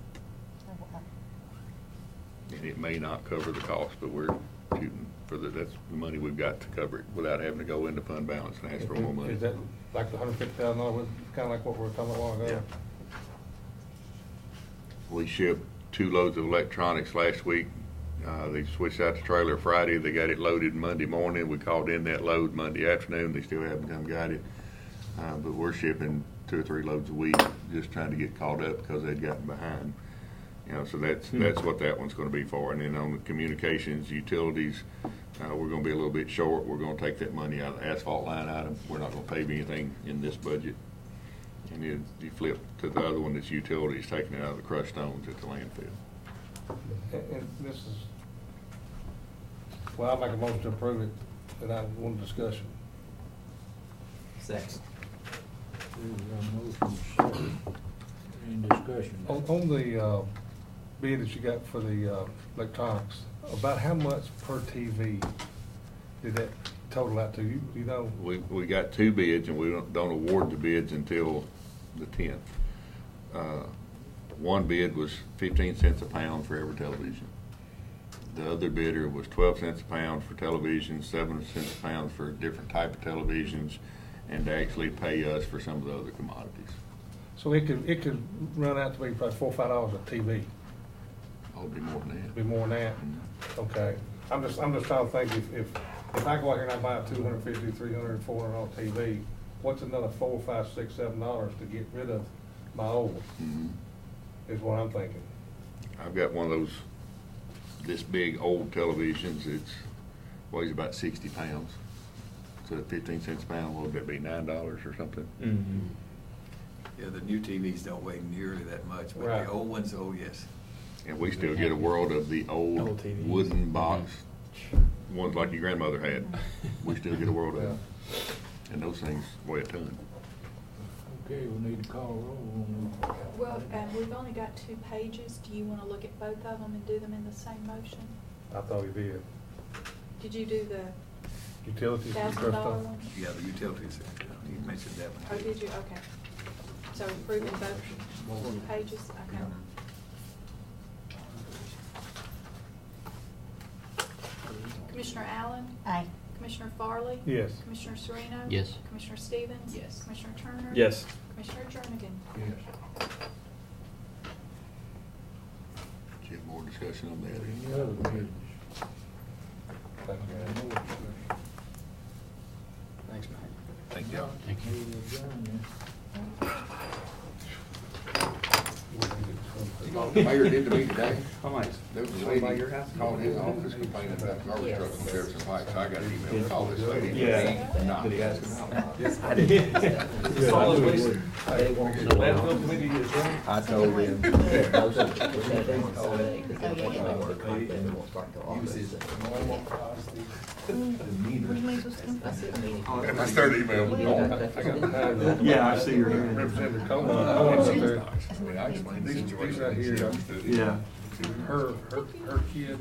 And it may not cover the cost, but we're shooting for that's the money we've got to cover it without having to go into fund balance and ask for more money. Is that like the $150,000, kind of like what we were talking about a while ago? We shipped 2 loads of electronics last week. They switched out the trailer Friday. They got it loaded Monday morning. We called in that load Monday afternoon. They still haven't come got it. But we're shipping 2 or 3 loads a week, just trying to get caught up because they'd gotten behind. So that's what that one's going to be for. And then on the communications, utilities, we're going to be a little bit short. We're going to take that money out of the asphalt line item. We're not going to pave anything in this budget. And then you flip to the other one that's utilities, taking it out of the crushed stones at the landfill. And this is, well, I'd make a motion to approve it, and I want discussion. Second. There's a motion, second. Any discussion? On the bid that you got for the electronics, about how much per TV did that total out to? You know? We got 2 bids, and we don't award the bids until the 10th. One bid was 15 cents a pound for every television. The other bidder was 12 cents a pound for television, 7 cents a pound for different type of televisions, and to actually pay us for some of the other commodities. So it could run out to be probably $4 or $5 a TV. Oh, it'd be more than that. It'd be more than that. Okay. I'm just trying to think if I go out here and I buy a $250, $300, $400 TV, what's another $4, $5, $6, $7 to get rid of my old one? Is what I'm thinking. I've got one of those, this big old televisions. It's weighs about 60 pounds. So 15 cents a pound, what would that be, $9 or something? Mm-hmm. Yeah, the new TVs don't weigh nearly that much, but Right. the old ones, oh, yes. And we still get a world of the Old old TVs. wooden box, ones like your grandmother had. We still get a world of them. And those things weigh a ton. Okay, we need to call roll on Well, we've only got 2 pages. Do you want to look at both of them and do them in the same motion? I thought he did. Did you do the Utilities and $1,000 stuff. one? Yeah, the utilities, you mentioned that one. Oh, did you? Okay. So approving both pages? Okay. Commissioner Allen? Aye. Commissioner Farley? Yes. Commissioner Sereno? Yes. Commissioner Stevens? Yes. Commissioner Turner? Yes. Commissioner Jernigan? Yes. Do you have more discussion on that. that? Any other business? Thank you. Thanks, Matt. Thank you. Thank you. Need to adjourn then. Mayor did to me today. How much? There was a lady called his office complaining about garbage truck on Jefferson Pike, so I got an email to call this lady. Yeah. Not. Did he ask him out? Yes, I did. Solid waste. They won't The landfill committee is done? I told him. And I started emailing. Yeah, I see your. Representative Coleman, I want to sit there. I mean, I explained the These situation. are right here. Yeah. Her kid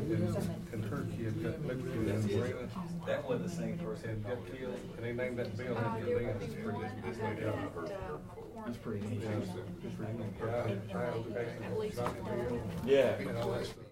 and her kid got lived in Marina. That wasn't the same person. And got killed, and they named that bill after them. That's pretty neat. Yeah, I had Johnny Bill. Yeah. And all that stuff.